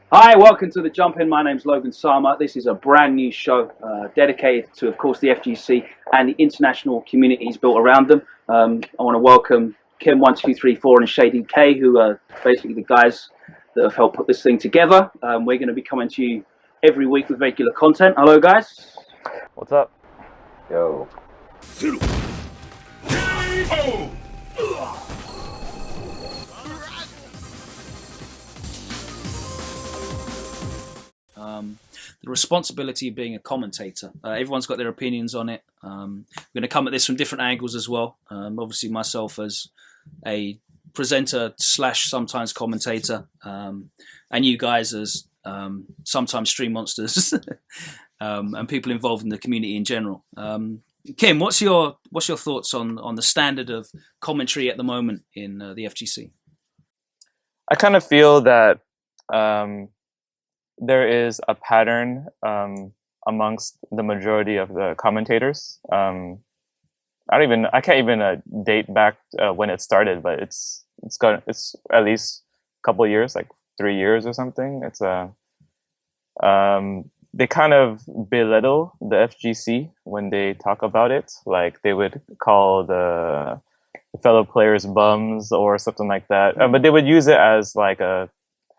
Hi, welcome to the Jump In. My name's LoganSama. This is a brand new show dedicated to, of course, the FGC and the international communities built around them. I want to welcome Kim1234 and ShadyK, who are basically the guys that have helped put this thing together. We're going to be coming to you every week with regular content. Hello, guys. What's up? Yo. The responsibility of being a commentator. Everyone's got their opinions on it. We're going to come at this from different angles as well. Obviously, myself as a presenter slash sometimes commentator, and you guys as sometimes stream monsters, and people involved in the community in general. Kim, what's your thoughts on the standard of commentary at the moment in the FGC? I kind of feel that there is a pattern amongst the majority of the commentators. I can't even date back when it started, but it's at least a couple of years, like 3 years or something. They kind of belittle the FGC when they talk about it. Like they would call the fellow players bums or something like that. But they would use it as like a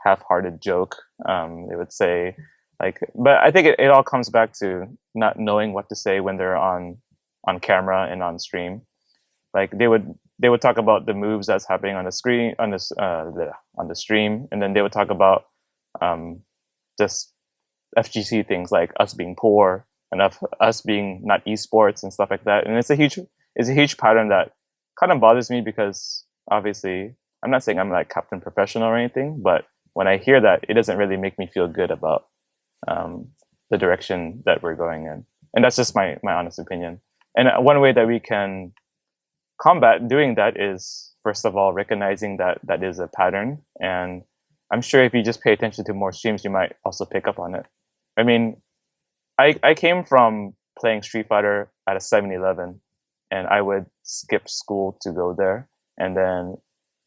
half-hearted joke. They would say but I think it all comes back to not knowing what to say when they're on camera and on stream. Like they would talk about the moves that's happening on the screen on the stream, and then they would talk about just FGC things like us being poor and us being not esports and stuff like that. And it's a huge pattern that kind of bothers me because obviously I'm not saying I'm like Captain Professional or anything, but when I hear that, it doesn't really make me feel good about the direction that we're going in. And that's just my honest opinion. And one way that we can combat doing that is, first of all, recognizing that that is a pattern. And I'm sure if you just pay attention to more streams, you might also pick up on it. I mean, I came from playing Street Fighter at a 7-Eleven, and I would skip school to go there. And then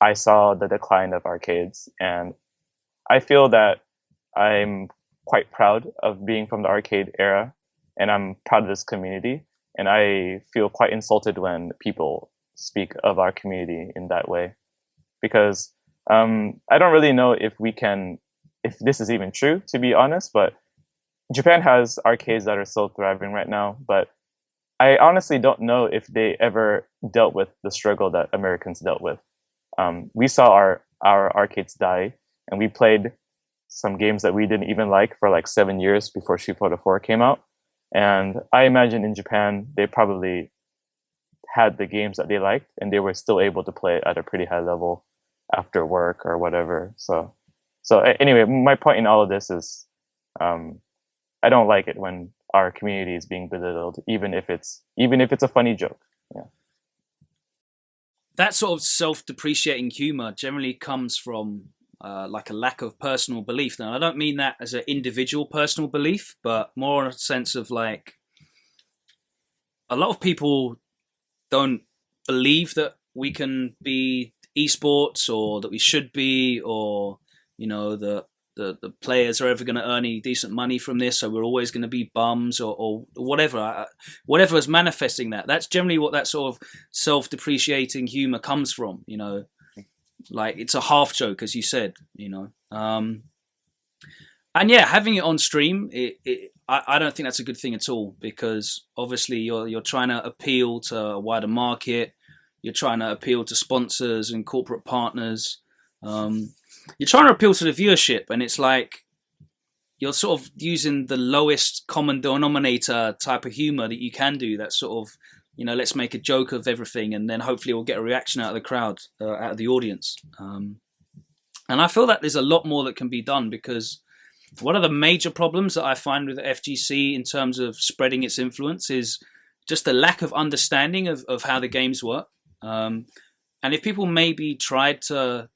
I saw the decline of arcades, and I feel that I'm quite proud of being from the arcade era, and I'm proud of this community. And I feel quite insulted when people speak of our community in that way, because I don't really know if this is even true, to be honest, but Japan has arcades that are still thriving right now, but I honestly don't know if they ever dealt with the struggle that Americans dealt with. We saw our arcades die, and we played some games that we didn't even like for like 7 years before Street Fighter 4 came out. And I imagine in Japan, they probably had the games that they liked, and they were still able to play at a pretty high level after work or whatever. So anyway, my point in all of this is, I don't like it when our community is being belittled, even if it's a funny joke. Yeah. That sort of self-depreciating humor generally comes from like a lack of personal belief. Now, I don't mean that as an individual personal belief, but more in a sense of like a lot of people don't believe that we can be esports or that we should be, or that the players are ever going to earn any decent money from this, so we're always going to be bums or whatever. Whatever is manifesting that. That's generally what that sort of self-depreciating humor comes from. Like it's a half joke, as you said. And yeah, having it on stream, I don't think that's a good thing at all, because obviously you're trying to appeal to a wider market. You're trying to appeal to sponsors and corporate partners. You're trying to appeal to the viewership, and it's like you're sort of using the lowest common denominator type of humor that you can do. That sort of, let's make a joke of everything, and then hopefully we'll get a reaction out of the crowd, out of the audience. And I feel that there's a lot more that can be done, because one of the major problems that I find with the FGC in terms of spreading its influence is just the lack of understanding of how the games work. And if people maybe tried to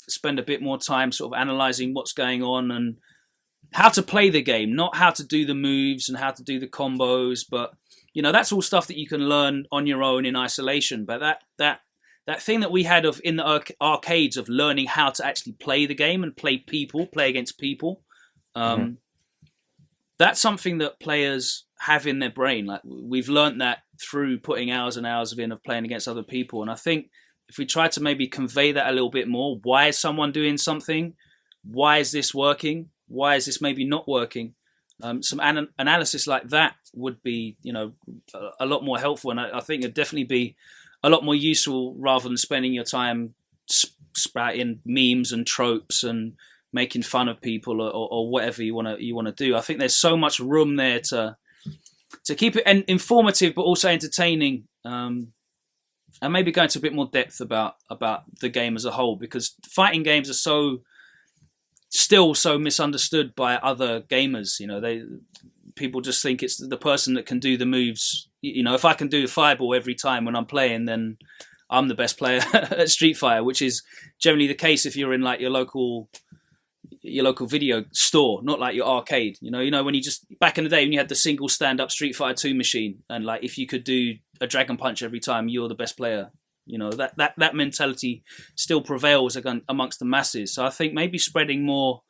spend a bit more time sort of analyzing what's going on and how to play the game, not how to do the moves and how to do the combos, but that's all stuff that you can learn on your own in isolation. But that that thing that we had of in the arcades of learning how to actually play the game and play against people. That's something that players have in their brain. Like we've learned that through putting hours and hours of playing against other people. And I think if we try to maybe convey that a little bit more, why is someone doing something? Why is this working? Why is this maybe not working? Some analysis like that would be, a lot more helpful. And I think it'd definitely be a lot more useful rather than spending your time spouting memes and tropes and making fun of people or whatever you want to do. I think there's so much room there to keep it informative but also entertaining, and maybe go into a bit more depth about the game as a whole, because fighting games are still so misunderstood by other gamers. People just think it's the person that can do the moves. If I can do a fireball every time when I'm playing, then I'm the best player at Street Fighter, which is generally the case if you're in like your local video store, not like your arcade. When you just back in the day when you had the single stand-up Street Fighter 2 machine, and like if you could do a dragon punch every time, you're the best player. That mentality still prevails amongst the masses. So I think maybe spreading more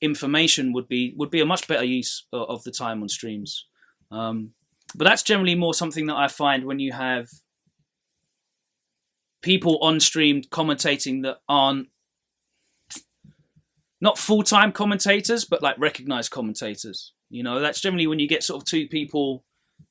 information would be a much better use of the time on streams. But that's generally more something that I find when you have people on stream commentating that aren't not full-time commentators, but like recognized commentators. That's generally when you get sort of two people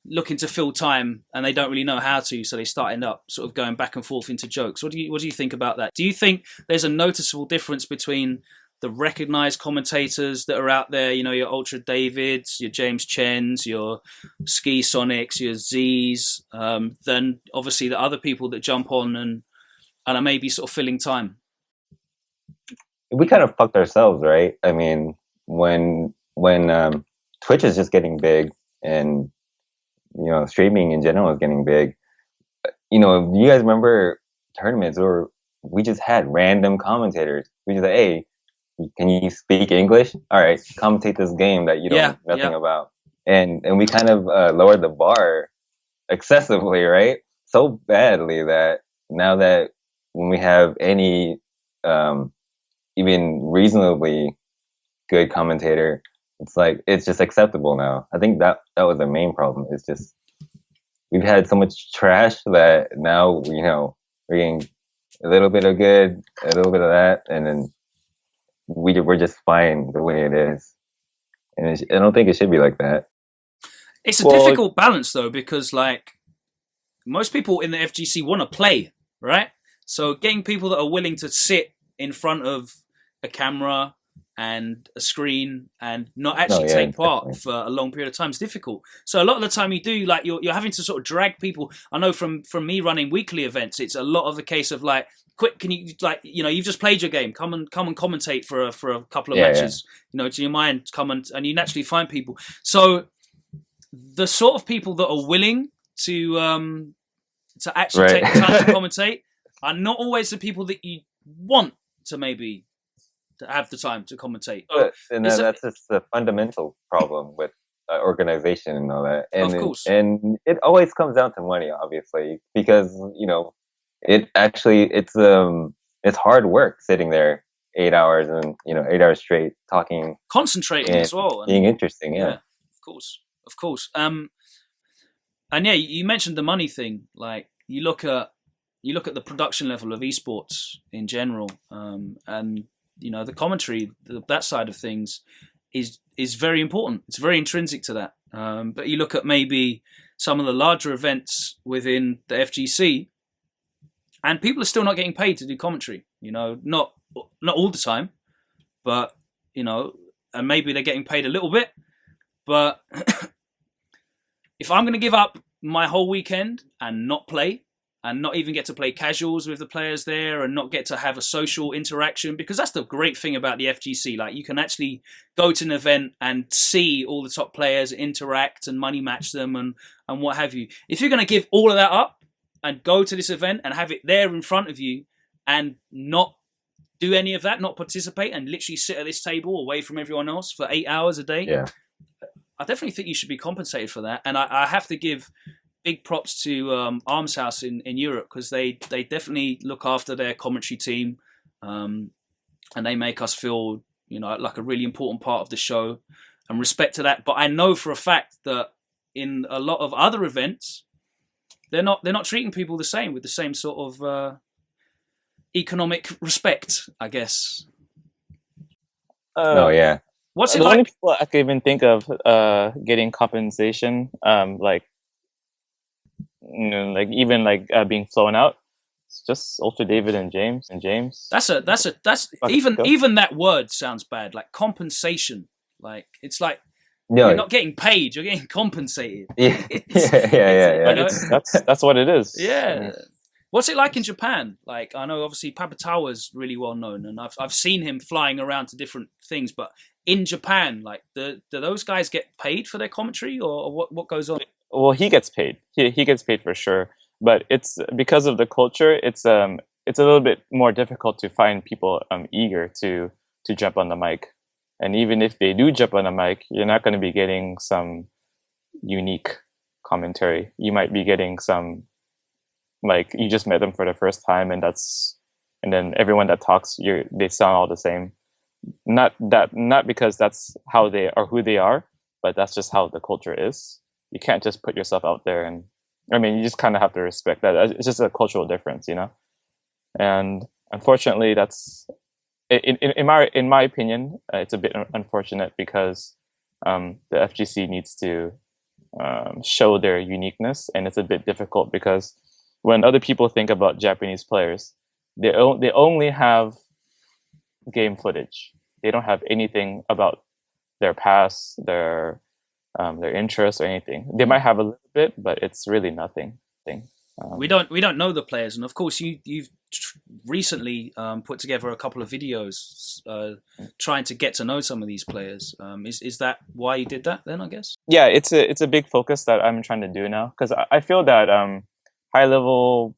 looking to fill time and they don't really know how to, so they start end up sort of going back and forth into jokes. What do you think about that? Do you think there's a noticeable difference between the recognized commentators that are out there, your Ultra Davids, your James Chens, your Ski Sonics, your Z's, than obviously the other people that jump on and are maybe sort of filling time? We kind of fucked ourselves, right? I mean, when Twitch is just getting big and streaming in general is getting big. You guys remember tournaments where we just had random commentators. We just said, "Hey, can you speak English? All right, commentate this game that you don't know nothing about." And we kind of lowered the bar excessively, right? So badly that now that when we have any even reasonably good commentator, it's just acceptable now. I think that was the main problem. It's just we've had so much trash that now we're getting a little bit of good, a little bit of that, and then we're just fine the way it is. And I don't think it should be like that. It's a difficult balance though, because like most people in the FGC want to play, right? So getting people that are willing to sit in front of a camera and a screen and not actually take part for a long period of time is difficult. So a lot of the time you do, like you're having to sort of drag people. I know from me running weekly events, it's a lot of a case of like, quick, can you you've just played your game, come and commentate for a couple of matches. To your mind, come and you naturally find people. So the sort of people that are willing to actually take the time to commentate are not always the people that you want to maybe to have the time to commentate. And that's just the fundamental problem with organization and all that. And of course. And it always comes down to money, obviously, because it's hard work sitting there 8 hours and 8 hours straight talking, concentrating as well, being interesting. Yeah, of course. And yeah, you mentioned the money thing. Like you look at the production level of esports in general, and the commentary, that side of things is very important. It's very intrinsic to that. But you look at maybe some of the larger events within the FGC, and people are still not getting paid to do commentary. Not all the time, but and maybe they're getting paid a little bit. But if I'm going to give up my whole weekend and not play, and not even get to play casuals with the players there, and not get to have a social interaction, because that's the great thing about the FGC. Like you can actually go to an event and see all the top players interact and money match them and what have you. If you're going to give all of that up and go to this event and have it there in front of you and not do any of that, not participate, and literally sit at this table away from everyone else for 8 hours a day, I definitely think you should be compensated for that. And I have to give big props to Arms House in Europe, because they definitely look after their commentary team, and they make us feel, you know, like a really important part of the show, and respect to that. But I know for a fact that in a lot of other events, they're not treating people the same, with the same sort of economic respect, I guess. Oh yeah. What's it The like? only people I could even think of getting compensation, like, you know, like even like being flown out, it's just Ultra David and James. That's even that word sounds bad. Like compensation. Like it's like No. you're not getting paid, you're getting compensated. Yeah. It's- Yeah. you know? That's what it is. Yeah. What's it like in Japan? Like, I know obviously Papatawa's really well known, and I've seen him flying around to different things. But in Japan, like, do those guys get paid for their commentary, or what goes on? Well, he gets paid. He gets paid for sure. But it's because of the culture. It's a little bit more difficult to find people eager to jump on the mic. And even if they do jump on the mic, you're not going to be getting some unique commentary. You might be getting some, like, you just met them for the first time, and then everyone that talks, they sound all the same. Not because that's how they are, who they are, but that's just how the culture is. You can't just put yourself out there, and I mean, you just kind of have to respect that. It's just a cultural difference, you know. And unfortunately, that's in my opinion, it's a bit unfortunate, because the FGC needs to show their uniqueness, and it's a bit difficult because when other people think about Japanese players, they only have game footage. They don't have anything about their past, their interests, or anything. They might have a little bit, but it's really nothing. We don't know the players, and of course you've recently put together a couple of videos trying to get to know some of these players. Is that why you did that then, I guess? Yeah, it's a big focus that I'm trying to do now, because I feel that high level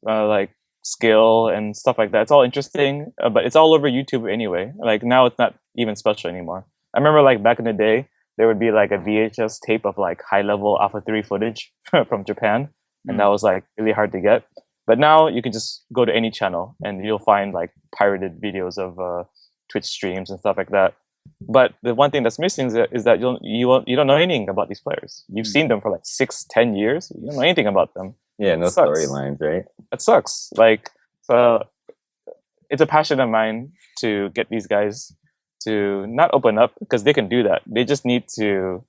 like skill and stuff like that, it's all interesting, but it's all over YouTube anyway. Like now it's not even special anymore. I remember like back in the day, there would be like a VHS tape of like high level Alpha 3 footage from Japan, and that was like really hard to get. But now you can just go to any channel and you'll find like pirated videos of Twitch streams and stuff like that. But the one thing that's missing is that you don't know anything about these players. You've seen them for like 6-10 years. You don't know anything about them. Yeah, no storylines, right? It sucks. Like, so it's a passion of mine to get these guys to not open up, because they can do that. They just need to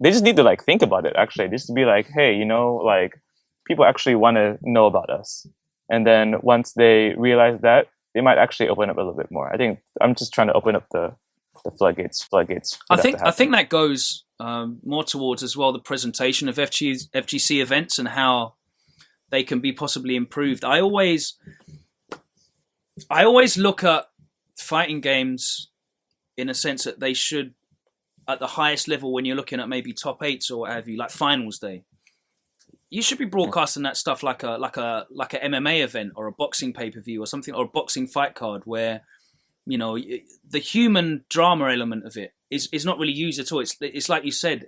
like think about it, actually. Just to be like, hey, you know, like people actually want to know about us. And then once they realize that, they might actually open up a little bit more. I think I'm just trying to open up the floodgates. I think that goes more towards as well the presentation of FGC events and how they can be possibly improved. I always look at fighting games in a sense that they should, at the highest level, when you're looking at maybe top eights or what have you, like finals day, you should be broadcasting that stuff like a MMA event or a boxing pay-per-view or something, or a boxing fight card, where, you know, the human drama element of it is not really used at all. It's like you said,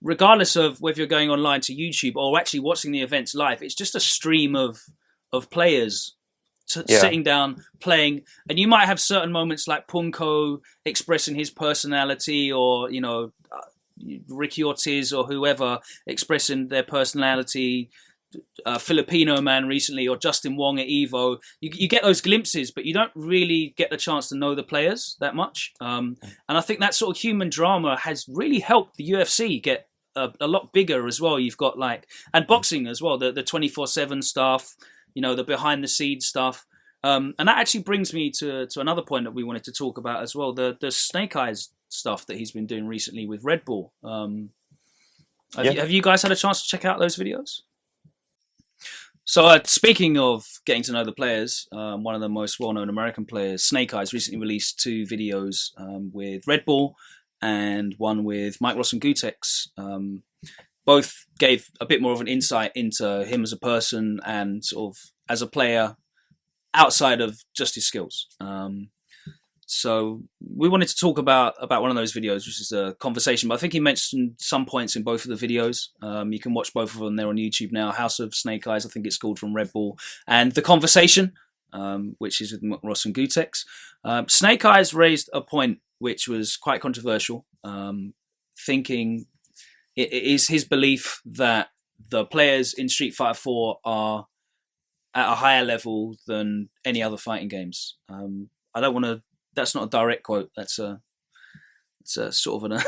regardless of whether you're going online to YouTube or actually watching the events live, it's just a stream of players sitting down playing, and you might have certain moments like Punko expressing his personality, or, you know, Ricky Ortiz or whoever expressing their personality, Filipino man recently, or Justin Wong at Evo. You get those glimpses, but you don't really get the chance to know the players that much. And I think that sort of human drama has really helped the UFC get a lot bigger as well. You've got and boxing as well, the 24/7 stuff, you know, the behind the scenes stuff. And that actually brings me to another point that we wanted to talk about as well, the Snake Eyes stuff that he's been doing recently with Red Bull. Have you guys had a chance to check out those videos? So speaking of getting to know the players, one of the most well-known American players, Snake Eyes, recently released 2 videos with Red Bull and one with Mike Ross and Gutex. Both gave a bit more of an insight into him as a person and sort of as a player outside of just his skills. So we wanted to talk about one of those videos, which is a conversation. But I think he mentioned some points in both of the videos. You can watch both of them. They're on YouTube now. House of Snake Eyes, I think it's called, from Red Bull, and The Conversation, which is with Ross and Gutex. Snake Eyes raised a point which was quite controversial, thinking it is his belief that the players in Street Fighter 4 are at a higher level than any other fighting games. I don't want to. That's not a direct quote. It's a sort of an.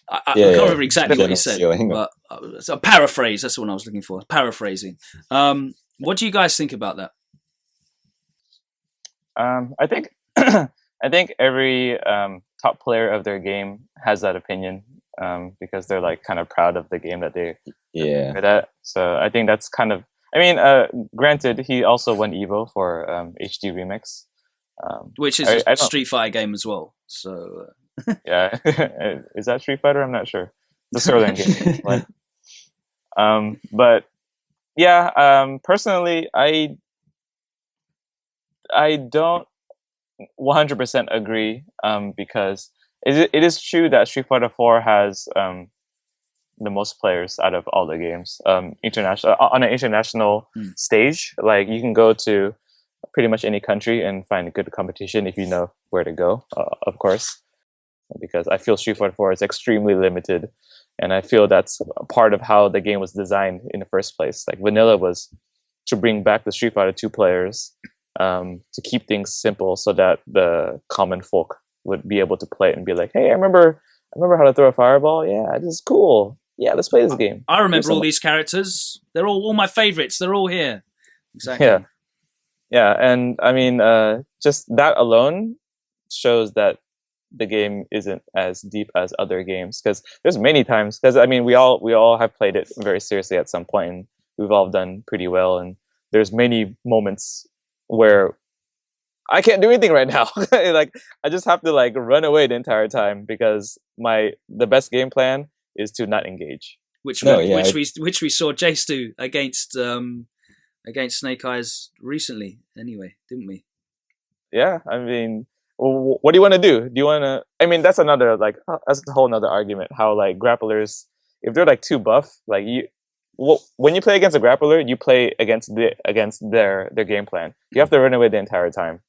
I can't remember exactly what he said, but it's a paraphrase. That's the one I was looking for. Paraphrasing. What do you guys think about that? I think I think every top player of their game has that opinion, because they're like kind of proud of the game that they're good at. So I think that's kind of. I mean, granted, he also won Evo for HD Remix. Which is a Street Fighter game as well. So yeah, is that Street Fighter? I'm not sure. The Sterling game, but yeah, personally, I don't 100% agree, because it is true that Street Fighter 4 has the most players out of all the games, international on an international stage. Like you can go to pretty much any country and find a good competition if you know where to go, of course, because I feel Street Fighter 4 is extremely limited, and I feel that's a part of how the game was designed in the first place. Like vanilla was to bring back the Street Fighter 2 players, to keep things simple so that the common folk would be able to play it and be like, hey, I remember how to throw a fireball. Yeah, this is cool. Yeah, let's play this game. I remember all these characters. They're all my favorites. They're all here. Exactly. Yeah, and I mean, just that alone shows that the game isn't as deep as other games, because there's many times, because I mean, we all have played it very seriously at some point, and we've all done pretty well, and there's many moments where I can't do anything right now. Like I just have to like run away the entire time, because the best game plan is to not engage. Which we saw Jace do against Snake Eyes recently, anyway, didn't we? Yeah, I mean, what do you want to do? Do you want to? I mean, that's another that's a whole nother argument. How like grapplers, if they're like too buff, like when you play against a grappler, you play against their game plan. You have to run away the entire time,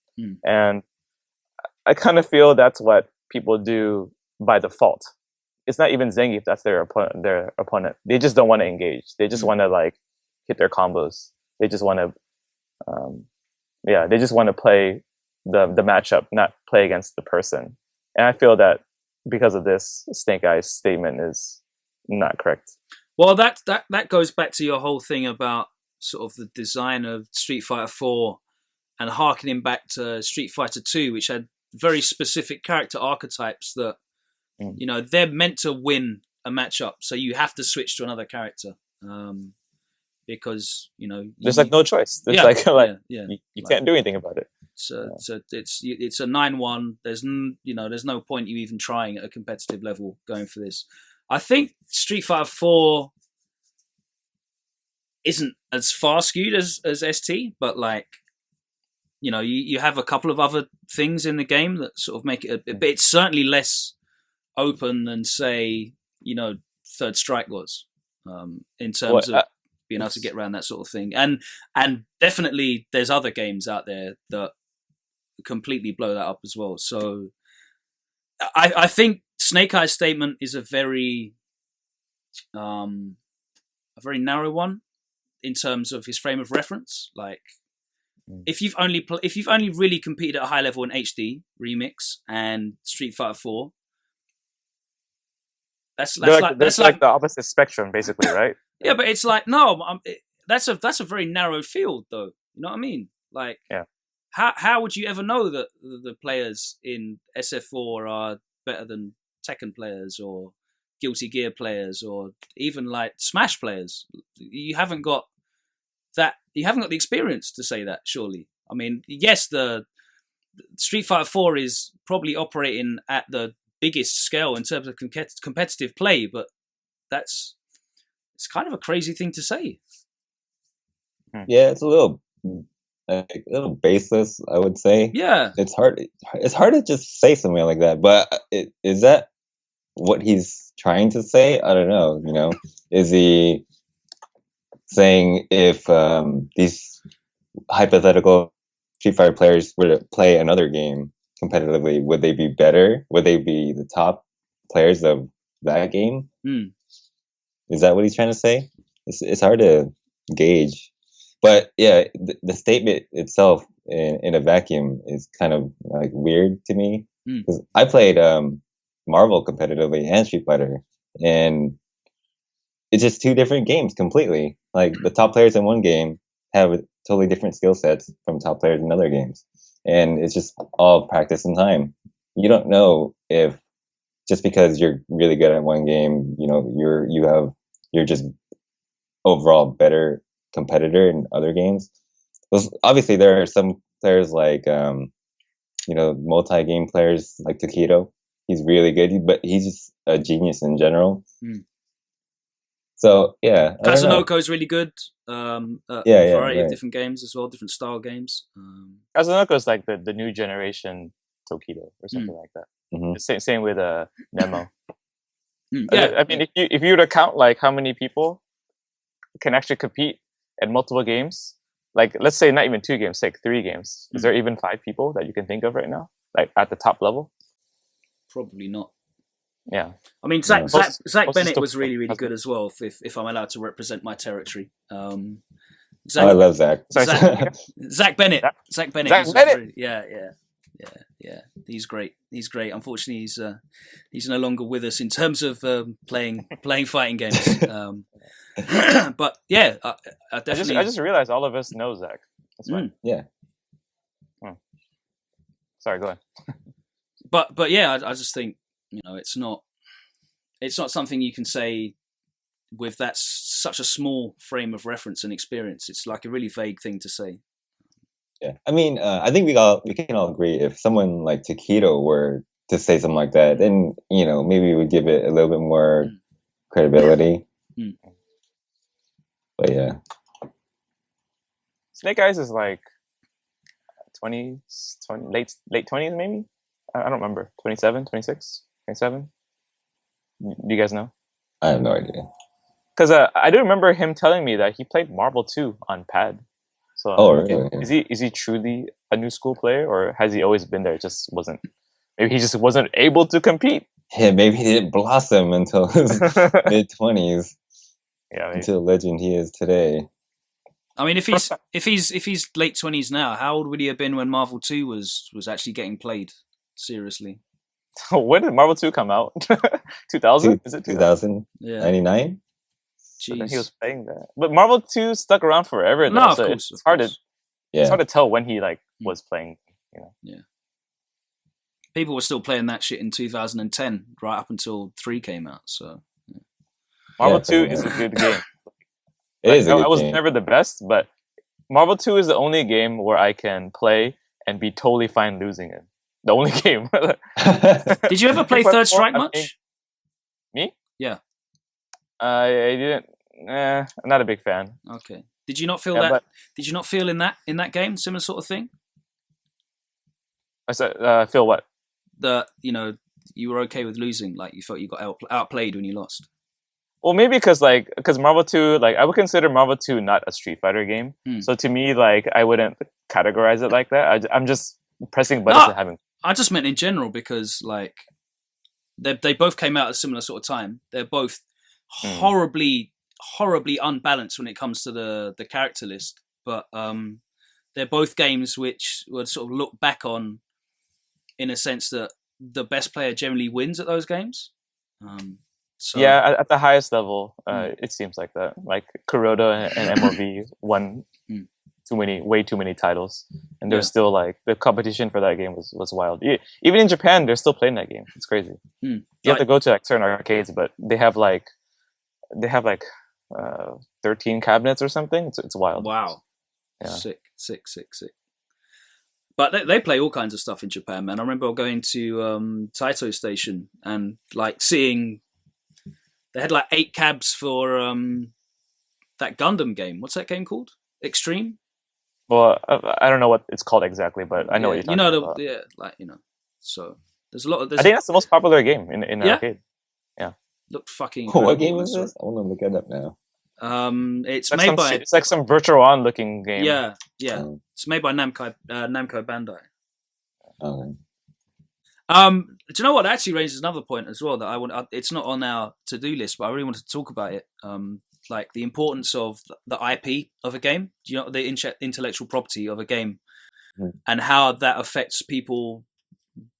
and I kind of feel that's what people do by default. It's not even Zangief that's their opponent. They just don't want to engage. They just want to like hit their combos. They just want to, they just want to play the matchup, not play against the person. And I feel that because of this, Snake Eyes statement is not correct. Well, that goes back to your whole thing about sort of the design of Street Fighter 4 and harkening back to Street Fighter 2, which had very specific character archetypes that, you know, they're meant to win a matchup. So you have to switch to another character. Because, you know, there's like no choice. There's you can't do anything about it. So it's a 9-1. There's no point you even trying at a competitive level going for this. I think Street Fighter 4 isn't as far skewed as ST, but like, you know, you have a couple of other things in the game that sort of make it but it's certainly less open than, say, you know, Third Strike was, in terms of being able to get around that sort of thing. And definitely there's other games out there that completely blow that up as well. So I think Snake Eyes' statement is a very narrow one in terms of his frame of reference. Like, if you've only really competed at a high level in HD Remix and Street Fighter 4, that's like the opposite spectrum, basically, right? Yeah, but it's like, no, that's a very narrow field, though. You know what I mean? Like, how would you ever know that the players in SF4 are better than Tekken players or Guilty Gear players or even like Smash players? You haven't got that. You haven't got the experience to say that, surely. I mean, yes, the Street Fighter 4 is probably operating at the biggest scale in terms of competitive play, but it's kind of a crazy thing to say. Yeah, it's a little. like a little baseless, I would say. Yeah. It's hard. It's hard to just say something like that. But is that what he's trying to say? I don't know. Is he saying if these hypothetical Street Fighter players were to play another game competitively, would they be better? Would they be the top players of that game? Is that what he's trying to say? It's hard to gauge. But yeah, the statement itself in a vacuum is kind of like weird to me, because I played Marvel competitively and Street Fighter, and it's just two different games completely. Like the top players in one game have totally different skill sets from top players in other games, and it's just all practice and time. You don't know if just because you're really good at one game, you're just overall better competitor in other games. Obviously, there are some players like multi-game players like Takedo. He's really good, but he's just a genius in general. So yeah, Kazunoko is really good. Yeah, a variety of right. different games as well, different style games. Kazunoko is like the new generation Tokido or something like that. Mm-hmm. Same with Nemo. Yeah, I mean, if you were to count like how many people can actually compete at multiple games, like let's say not even 2 games, like 3 games, is there even 5 people that you can think of right now, like at the top level? Probably not. Yeah, I mean, Zach Bennett was really, really good as well. If I'm allowed to represent my territory, I love Zach. Zach Bennett. Zach Bennett. Really, yeah. He's great. Unfortunately, he's no longer with us in terms of playing fighting games. But yeah, I definitely. I just realized all of us know Zach. That's fine. Yeah. Sorry, go ahead. But yeah, I just think it's not something you can say with such a small frame of reference and experience. It's like a really vague thing to say. Yeah, I mean, I think we can all agree if someone like Takedo were to say something like that, then maybe we would give it a little bit more credibility. But yeah, Snake Eyes is like 20 late 20s maybe. I don't remember. 27, 26, 27. Do you guys know? I have no idea. Because I do remember him telling me that he played Marvel 2 on pad. So really? Is he truly a new school player, or has he always been there? It just wasn't. Maybe he just wasn't able to compete. Yeah, maybe he didn't blossom until his mid-20s. Yeah, maybe. Until the legend he is today. I mean, if he's late 20s now, how old would he have been when Marvel 2 was actually getting played seriously? When did Marvel 2 come out? 2000? Is it 2000? Yeah. 99? He was playing that. But Marvel 2 stuck around forever though. No, of so course. It's hard to tell when he was playing, Yeah. People were still playing that shit in 2010, right up until 3 came out, so Marvel 2 is a good game. It is a good game. I was never the best, but Marvel 2 is the only game where I can play and be totally fine losing it. The only game. Did you ever play Third Strike much? Me? Yeah. I didn't. I'm not a big fan. Okay. Did you not feel that? Did you not feel in that game similar sort of thing? I said, feel what? You were okay with losing, like you felt you got outplayed when you lost. Well, maybe because Marvel 2, I would consider Marvel 2 not a Street Fighter game. So to me, I wouldn't categorize it like that. I'm just pressing buttons and having. I just meant in general because they both came out at a similar sort of time. They're both horribly unbalanced when it comes to the character list, but they're both games which would sort of look back on in a sense that the best player generally wins at those games. Yeah, at the highest level, it seems like that. Like Kuroda and MOV won way too many titles, and there's still the competition for that game was wild. Even in Japan, they're still playing that game. It's crazy. You have to go to certain arcades, but they have 13 cabinets or something. It's wild. Wow. Yeah. Sick. But they play all kinds of stuff in Japan, man. I remember going to Taito Station and seeing they had 8 cabs for that Gundam game. What's that game called? Extreme? Well, I don't know what it's called exactly, but I know what you're you talking know about. like so there's a lot of I think that's the most popular game in the yeah, arcade. Yeah, looked fucking What incredible game when I is saw this? I want to look it up now. it. It's it's like made by it's like some virtual on looking game. yeah. Oh, It's made by Namco Bandai. okay. Do you know what? That actually raises another point as well that I want. It's not on our to-do list, but I really wanted to talk about it. Like the importance of the IP of a game. Do you know the intellectual property of a game, and how that affects people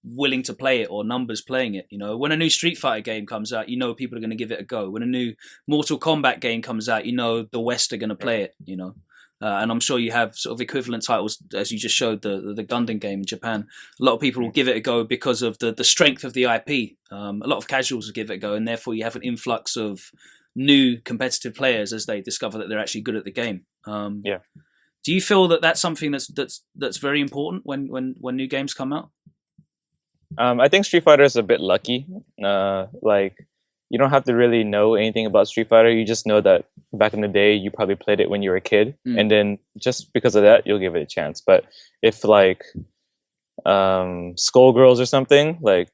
willing to play it or numbers playing it. You know, when a new Street Fighter game comes out, you know people are going to give it a go. When a new Mortal Kombat game comes out, you know the West are going to play it. You know. And I'm sure you have sort of equivalent titles, as you just showed, the Gundam game in Japan. A lot of people will give it a go because of the strength of the IP. A lot of casuals will give it a go, and therefore you have an influx of new competitive players as they discover that they're actually good at the game. Yeah. Do you feel that that's something that's very important when new games come out? I think Street Fighter is a bit lucky. Like, you don't have to really know anything about Street Fighter. You just know that back in the day, you probably played it when you were a kid, and then just because of that, you'll give it a chance. But if like Skullgirls or something, like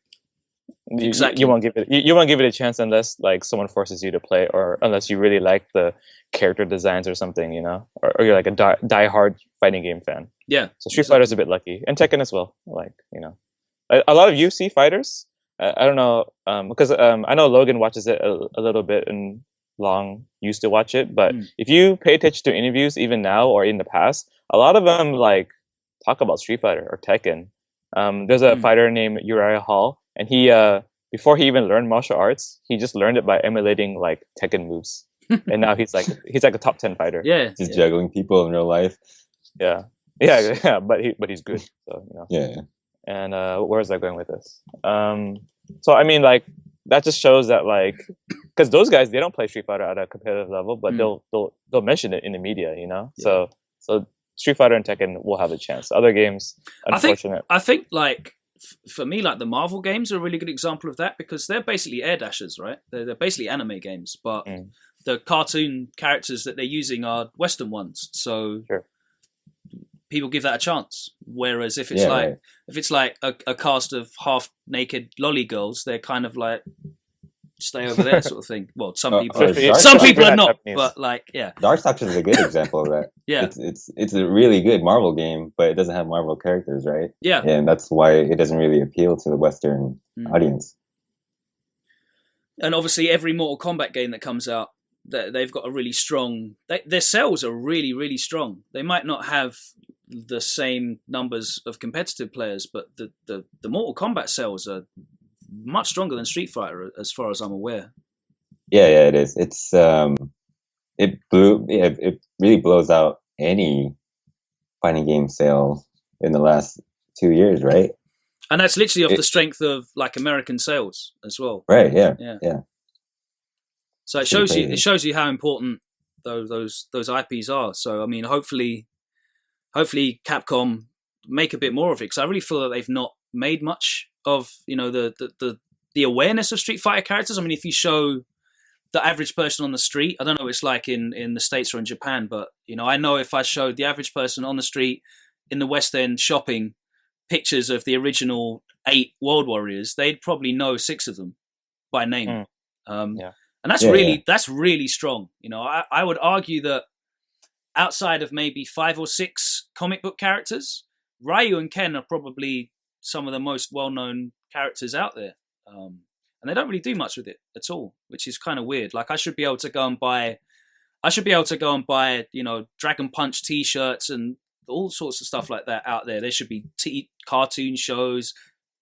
Exactly. you won't give it you won't give it a chance unless like someone forces you to play, or unless you really like the character designs or something, you know, or you're like a die-hard fighting game fan. Yeah. So Street Fighter's a bit lucky, and Tekken as well. Like, you know, a lot of UFC fighters. I don't know, because I know Logan watches it a little bit, and Long used to watch it. But if you pay attention to interviews, even now or in the past, a lot of them like talk about Street Fighter or Tekken. There's a fighter named Uriah Hall, and he before he even learned martial arts, he just learned it by emulating like Tekken moves, and now he's like a top 10 fighter. Yeah. Just juggling people in real life. Yeah. But he's good. So, you know. Yeah. And where was I going with this? So I mean, like, that just shows that, like, because those guys, they don't play Street Fighter at a competitive level, but they'll mention it in the media, you know. Yeah. So Street Fighter and Tekken will have a chance. Other games, unfortunate. I think like for me, like the Marvel games are a really good example of that, because they're basically air dashers, right? They're basically anime games, but the cartoon characters that they're using are Western ones. So people give that a chance. Whereas if it's like a cast of half naked lolly girls, they're kind of like stay over there sort of thing. Well, some people are not, but like Darkstalkers is a good example of that. Yeah, it's a really good Marvel game, but it doesn't have Marvel characters, right? Yeah, and that's why it doesn't really appeal to the Western audience. And obviously, every Mortal Kombat game that comes out, they've got a really strong. Their sales are really, really strong. They might not have the same numbers of competitive players, but the Mortal Kombat sales are much stronger than Street Fighter, as far as I'm aware. Yeah, it is. It's it really blows out any fighting game sales in the last 2 years, right? And that's literally off the strength of like American sales as well. Right. Yeah. So it shows you how important those IPs are. So I mean, hopefully Capcom make a bit more of it, because I really feel that they've not made much of, you know, the awareness of Street Fighter characters. I mean, if you show the average person on the street, I don't know what it's like in the States or in Japan, but you know, I know if I showed the average person on the street in the West End shopping pictures of the original 8 World Warriors, they'd probably know 6 of them by name. And that's really strong. You know, I would argue that outside of maybe 5 or 6 comic book characters, Ryu and Ken are probably some of the most well-known characters out there. And they don't really do much with it at all, which is kind of weird. Like I should be able to go and buy, you know, Dragon Punch T-shirts and all sorts of stuff like that out there. There should be cartoon shows,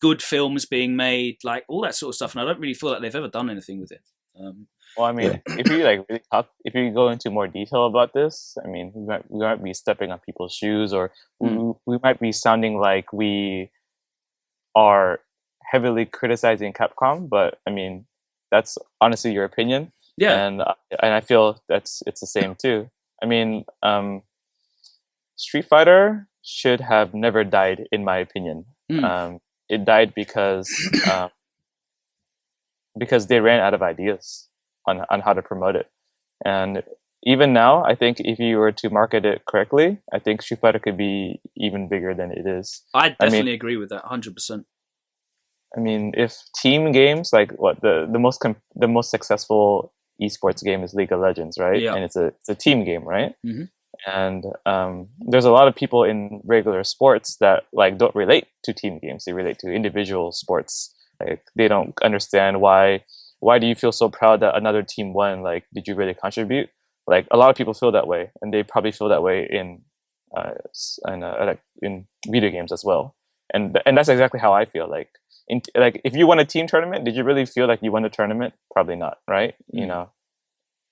good films being made, like all that sort of stuff. And I don't really feel like they've ever done anything with it. Well, I mean, if you like really talk, if you go into more detail about this, I mean, we might be stepping on people's shoes, or we might be sounding like we are heavily criticizing Capcom. But I mean, that's honestly your opinion. Yeah, and I feel it's the same too. I mean, Street Fighter should have never died, in my opinion. It died because they ran out of ideas on how to promote it, and even now, I think if you were to market it correctly, I think Street Fighter could be even bigger than it is. I definitely agree with that, 100%. I mean, if team games like what the most successful esports game is League of Legends, right? Yeah. And it's a team game, right? Mhm. And there's a lot of people in regular sports that like don't relate to team games. They relate to individual sports. Like they don't understand why do you feel so proud that another team won? Like, did you really contribute? Like a lot of people feel that way, and they probably feel that way in video games as well. And that's exactly how I feel. Like if you won a team tournament, did you really feel like you won the tournament? Probably not, right? You know.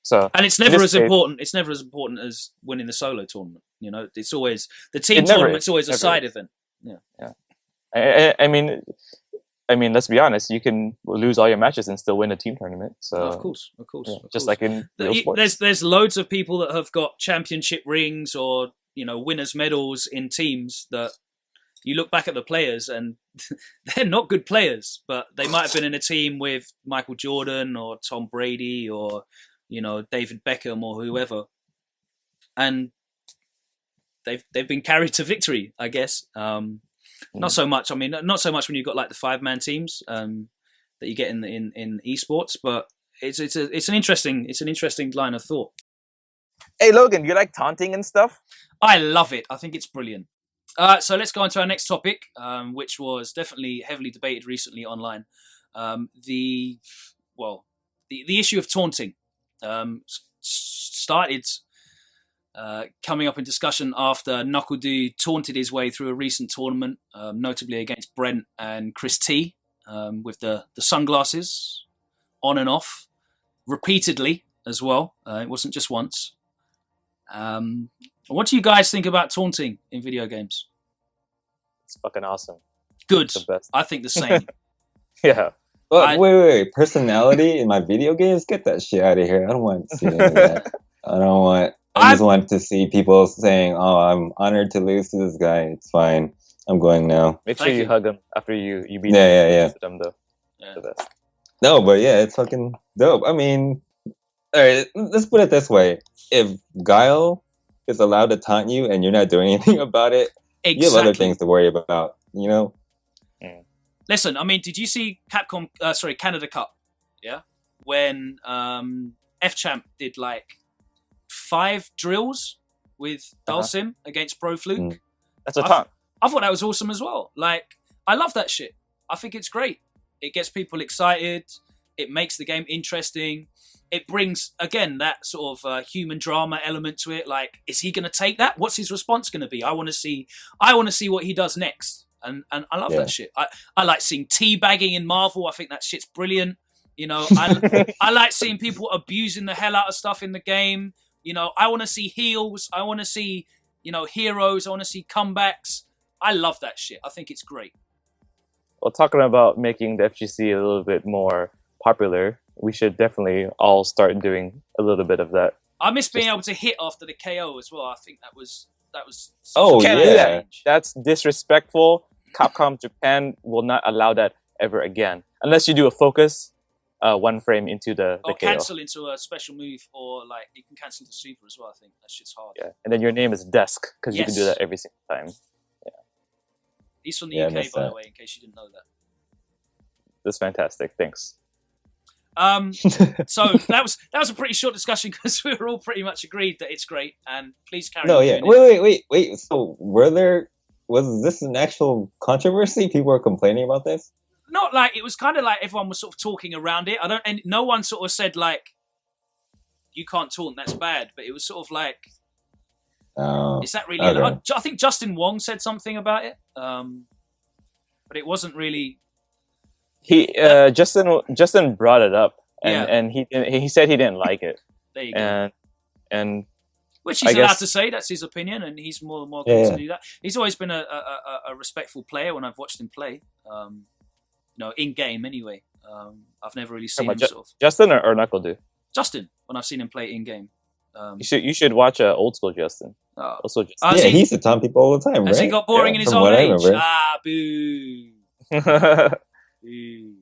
So and it's never as important. It's never as important as winning the solo tournament. You know, it's always the team tournament's always a side event. Yeah. I mean, let's be honest. You can lose all your matches and still win a team tournament. So of course. Just like in real sports. There's loads of people that have got championship rings or winners medals in teams that you look back at the players and they're not good players, but they might have been in a team with Michael Jordan or Tom Brady or David Beckham or whoever, and they've been carried to victory, I guess. Not so much. I mean, not so much when you've got like the 5-man teams that you get in esports, but it's an interesting line of thought. Hey Logan, you like taunting and stuff? I love it. I think it's brilliant. So let's go on to our next topic, which was definitely heavily debated recently online. The issue of taunting started coming up in discussion after Knuckledoo taunted his way through a recent tournament, notably against Brent and Chris T, with the sunglasses on and off, repeatedly as well. It wasn't just once. What do you guys think about taunting in video games? It's fucking awesome. Good. It's the best. I think the same. Yeah. But wait. Personality in my video games? Get that shit out of here. I don't want to see any of that. I just want to see people saying, "Oh, I'm honored to lose to this guy. It's fine. I'm going now." Make sure you hug him after you beat him. Though. Yeah. No, but yeah, it's fucking dope. I mean, all right, let's put it this way: if Guile is allowed to taunt you and you're not doing anything about it, you have other things to worry about. Listen, I mean, did you see Canada Cup? Yeah, when F-Champ did like 5 drills with Dalsim against Pro Fluke. That's a taunt. I thought that was awesome as well. Like, I love that shit. I think it's great. It gets people excited. It makes the game interesting. It brings, again, that sort of human drama element to it. Like, is he going to take that? What's his response going to be? I want to see what he does next. And I love that shit. I like seeing teabagging in Marvel. I think that shit's brilliant. I like seeing people abusing the hell out of stuff in the game. I want to see heals. I want to see, heroes. I want to see comebacks. I love that shit. I think it's great. Well, talking about making the FGC a little bit more popular, we should definitely all start doing a little bit of that. I miss being able to hit after the KO as well. I think that was. That's disrespectful. Capcom Japan will not allow that ever again, unless you do a focus, 1 frame into the KO. Cancel into a special move, or like you can cancel into super as well. I think that shit's hard. Yeah, and then your name is Desk because you can do that every single time. Yeah, he's from the UK, by the way, in case you didn't know that. That's fantastic. Thanks. So that was a pretty short discussion because we were all pretty much agreed that it's great, and please carry on. Wait. So was this an actual controversy? People were complaining about this? Not like, it was kind of like everyone was sort of talking around it. And no one sort of said like, you can't taunt, that's bad. But it was sort of like, is that really? Okay. I think Justin Wong said something about it, but it wasn't really. Justin brought it up, and he said he didn't like it. There you go. And which he's allowed to say. That's his opinion, and he's more than welcome to do that. He's always been a respectful player when I've watched him play. In game anyway. I've never really seen him sort of. Justin or Knuckledoo? Justin, when I've seen him play in game. You should watch old school Justin. Also Justin. He used to taunt people all the time, right? Has he got boring in his old age? Boo. Boo.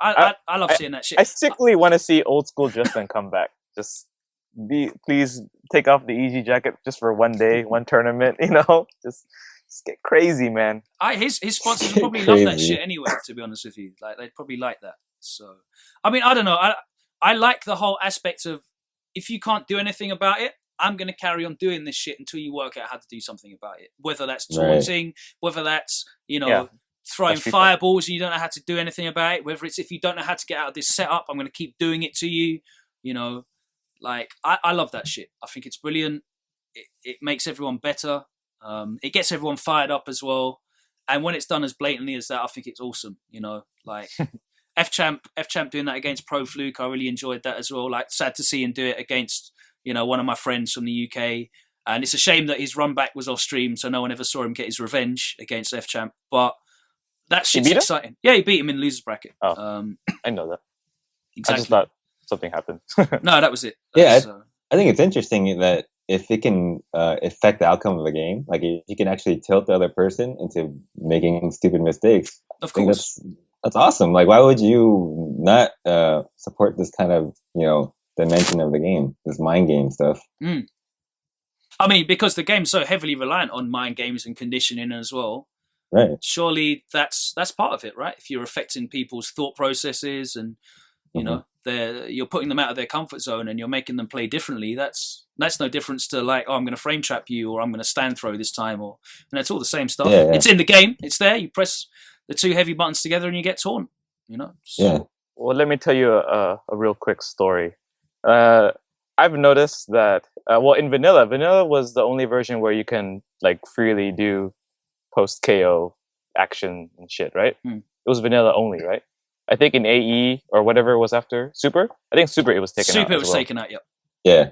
I love seeing that shit. I sickly want to see old school Justin come back. Just please take off the EG jacket just for one day, one tournament. Just get crazy, man. His sponsors would probably love that Crazy. shit anyway. To be honest with you, like they'd probably like that. So, I mean, I don't know. I like the whole aspect of if you can't do anything about it, I'm going to carry on doing this shit until you work out how to do something about it. Whether that's taunting, whether that's throwing fireballs and you don't know how to do anything about it. Whether it's if you don't know how to get out of this setup, I'm going to keep doing it to you. Like I love that shit. I think it's brilliant. It makes everyone better. It gets everyone fired up as well. And when it's done as blatantly as that, I think it's awesome. Like F-Champ doing that against Pro Fluke, I really enjoyed that as well. Like sad to see him do it against, one of my friends from the UK. And it's a shame that his run back was off stream, so no one ever saw him get his revenge against F-Champ. But that shit's exciting. Yeah, he beat him in the losers bracket. Oh, I know that. Exactly. I just thought something happened. No, that was it. I think it's interesting that if it can affect the outcome of a game, like if you can actually tilt the other person into making stupid mistakes. Of course. That's awesome. Like, why would you not support this kind of, dimension of the game, this mind game stuff? I mean, because the game's so heavily reliant on mind games and conditioning as well. Right. Surely that's part of it, right? If you're affecting people's thought processes and you're putting them out of their comfort zone and you're making them play differently, that's no difference to like, I'm going to frame trap you or I'm going to stand throw this time, or it's all the same stuff. Yeah. It's in the game. It's there. You press the two heavy buttons together and you get torn. So. Yeah. Well, let me tell you a real quick story. I've noticed that in vanilla was the only version where you can like freely do post KO action and shit, right? It was vanilla only, right? I think in AE or whatever was after Super. I think Super it was taken out. Super was taken out. Yep. Yeah.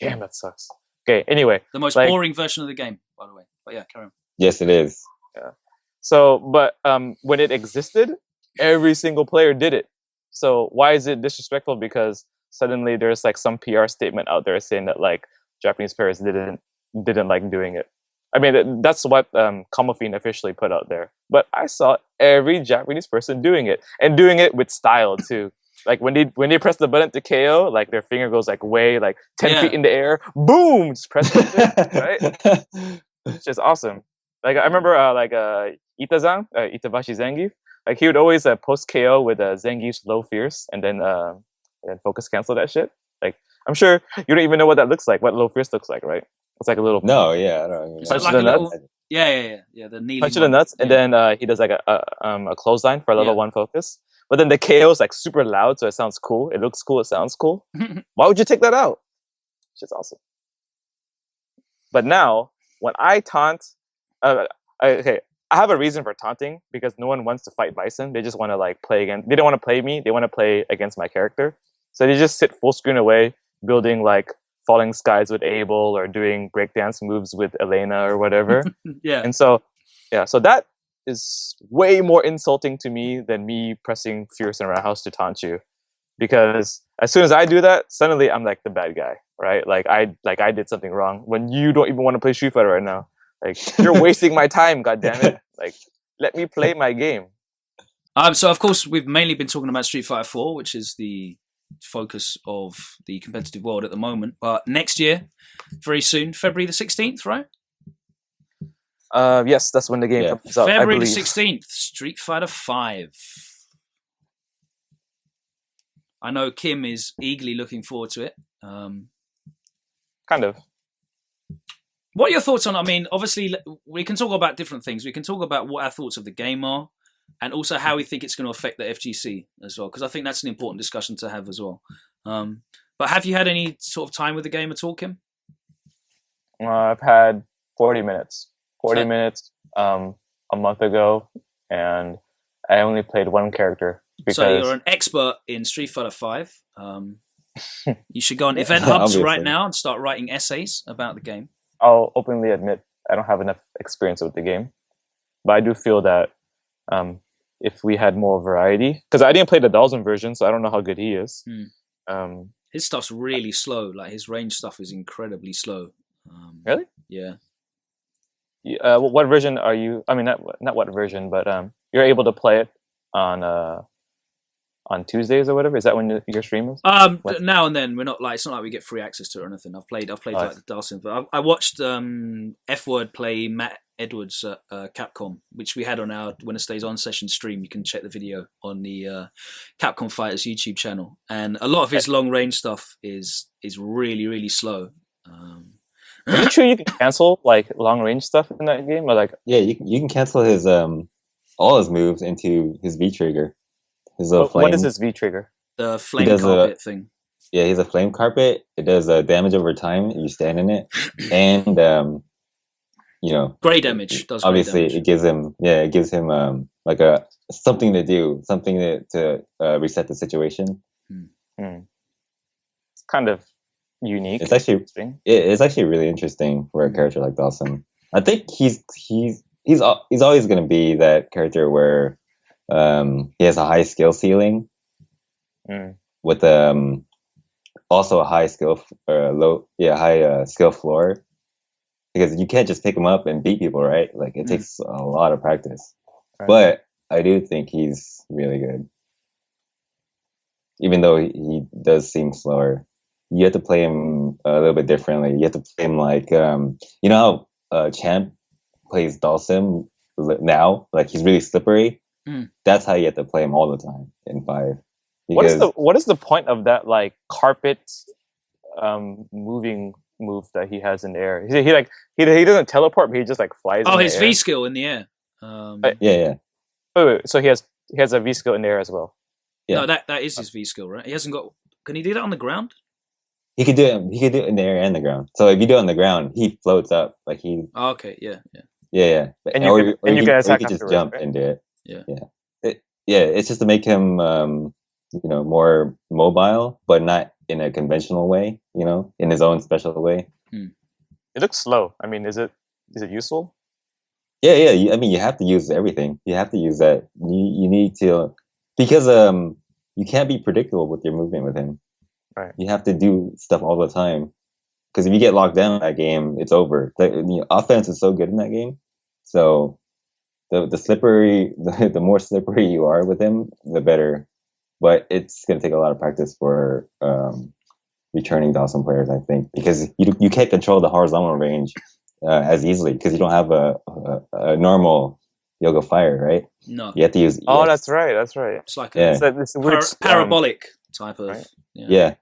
Damn, that sucks. Okay. Anyway, the most boring version of the game, by the way. But yeah, carry on. Yes, it is. Yeah. So, but when it existed, every single player did it. So why is it disrespectful? Because suddenly there's like some PR statement out there saying that like Japanese players didn't like doing it. I mean, that's what Kamofine officially put out there. But I saw every Japanese person doing it, and doing it with style too. Like when they press the button to KO, like their finger goes like way like 10 feet in the air, boom, just press it, right? It's just awesome. Like I remember Itazan, Itabashi Zangief, like he would always post KO with Zangief's low fierce and then focus cancel that shit. Like I'm sure you don't even know what that looks like, what low fierce looks like, right? It's like a little I don't even punch to the nuts. Yeah. The kneeling punch to the nuts, and then he does like a clothesline for a level 1 focus. But then the KO is like super loud, so it sounds cool. It looks cool. It sounds cool. Why would you take that out? It's just awesome. But now, when I taunt, I have a reason for taunting because no one wants to fight Bison. They just want to like play against. They don't want to play me. They want to play against my character. So they just sit full screen away, building like Falling Skies with Abel or doing breakdance moves with Elena or whatever. Yeah. And so that is way more insulting to me than me pressing Fierce and Roundhouse to taunt you. Because as soon as I do that, suddenly I'm like the bad guy, right? Like I did something wrong when you don't even want to play Street Fighter right now. Like you're wasting my time, goddammit. Like let me play my game. So of course we've mainly been talking about Street Fighter 4, which is the focus of the competitive world at the moment. But next year, very soon, February the 16th, right? Yes, that's when the game comes out. February the 16th, Street Fighter 5. I know Kim is eagerly looking forward to it. Kind of. What are your thoughts on? I mean, obviously, we can talk about different things. We can talk about what our thoughts of the game are, and also how we think it's going to affect the FGC as well, because I think that's an important discussion to have as well. But have you had any sort of time with the game at all, Kim? I've had 40 minutes. 40 minutes a month ago, and I only played one character. So you're an expert in Street Fighter 5. You should go on Event Hubs right now and start writing essays about the game. I'll openly admit I don't have enough experience with the game, but I do feel that if we had more variety, because I didn't play the Dalton version, so I don't know how good he is. His stuff's really slow. Like his range stuff is incredibly slow. Really? Yeah. What version are you? I mean, not what version, but you're able to play it on on Tuesdays or whatever? Is that when your stream is? Now and then. We're not like, it's not like we get free access to it or anything. I've played like the Dalsim, but I watched F Word play Matt Edwards at Capcom, which we had on our When It Stays On session stream. You can check the video on the Capcom Fighters YouTube channel, and a lot of his long range stuff is really, really slow. Is it true you can cancel like long range stuff in that game? Or like, Yeah, you can cancel his all his moves into his V trigger. His little flame. what is his V trigger? The flame carpet thing. Yeah, he's a flame carpet. It does damage over time. You stand in it, and Gray damage. Does obviously gray damage. it gives him like a something to do, something to reset the situation. It's kind of unique. It's actually really interesting for a character like Dawson. I think he's always going to be that character where he has a high skill ceiling with also a high skill high skill floor, because you can't just pick him up and beat people, right? Like it takes a lot of practice. Right. But I do think he's really good, even though he does seem slower. You have to play him a little bit differently. You have to play him like how Champ plays Dalsim now, like he's really slippery. That's how you have to play him all the time in 5. What is the point of that like carpet moving move that he has in the air? He doesn't teleport, but he just like flies. Oh, his V skill in the air. Yeah. Wait, so he has a V skill in the air as well. Yeah. No, that is his V skill, right? He hasn't got. Can he do that on the ground? He could do it. He could do it in the air and the ground. So if you do it on the ground, he floats up like he. Oh, okay. Yeah. Yeah. And you can attack. You could just jump and do it. Yeah. It's just to make him more mobile, but not in a conventional way. In his own special way. It looks slow. I mean, is it useful? Yeah. I mean, you have to use everything. You have to use that. You need to, because you can't be predictable with your movement with him. Right. You have to do stuff all the time, because if you get locked down in that game, it's over. The offense is so good in that game, so the slippery, the more slippery you are with him, the better. But it's going to take a lot of practice for returning Dawson players, I think, because you can't control the horizontal range as easily, because you don't have a normal Yoga Fire, right? No, you have to use EX. Oh, that's right. It's like it's weird, parabolic type of. Right? Yeah.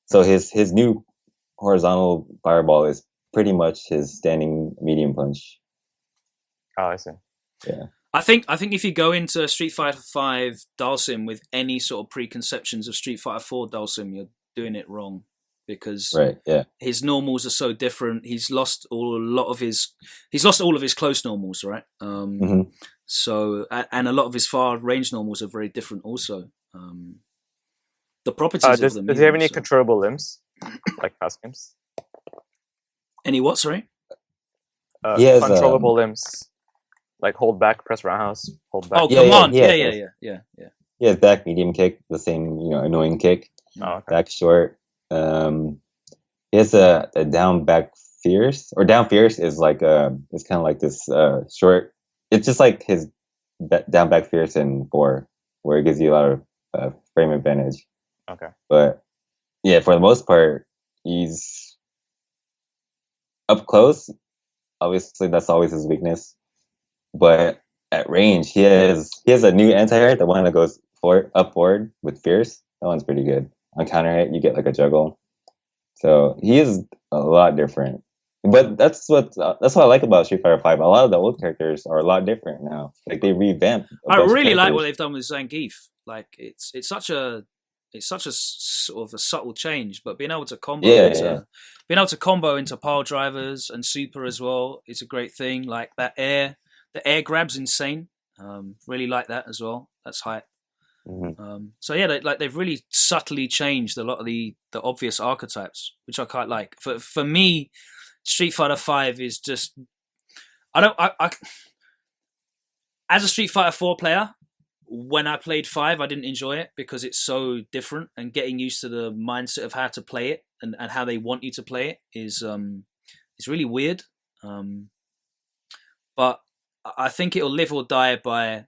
So his new horizontal fireball is pretty much his standing medium punch. Oh, I see. Yeah. I think if you go into Street Fighter V Dalsim with any sort of preconceptions of Street Fighter 4 Dalsim, you're doing it wrong, because his normals are so different. He's lost all of his close normals, right? So, and a lot of his far range normals are very different also. The properties of them. Does he have any controllable limbs, like past games? Any what? Sorry. He has controllable limbs, like hold back, press roundhouse, hold back. Oh, command. Yeah. He has back medium kick, the same annoying kick. Oh, okay. Back short. He has a down back fierce, or down fierce is like it's kind of like this short. It's just like his down back fierce in 4, where it gives you a lot of frame advantage. Okay. But yeah, for the most part, he's up close. Obviously, that's always his weakness. But at range, he has a new anti-air, the one that goes forward with fierce. That one's pretty good. On counter hit, you get like a juggle. So he is a lot different. But that's what I like about Street Fighter V. A lot of the old characters are a lot different now. Like they revamped. I really like what they've done with Zangief. Like it's such a sort of a subtle change, but being able to combo being able to combo into pile drivers and super as well is a great thing. Like the air grab's insane. Really like that as well. That's hype. So yeah, they've really subtly changed a lot of the obvious archetypes, which I quite like. For me, Street Fighter V is just I as a Street Fighter 4 player, when I played 5, I didn't enjoy it because it's so different, and getting used to the mindset of how to play it and how they want you to play it is really weird. But I think it'll live or die by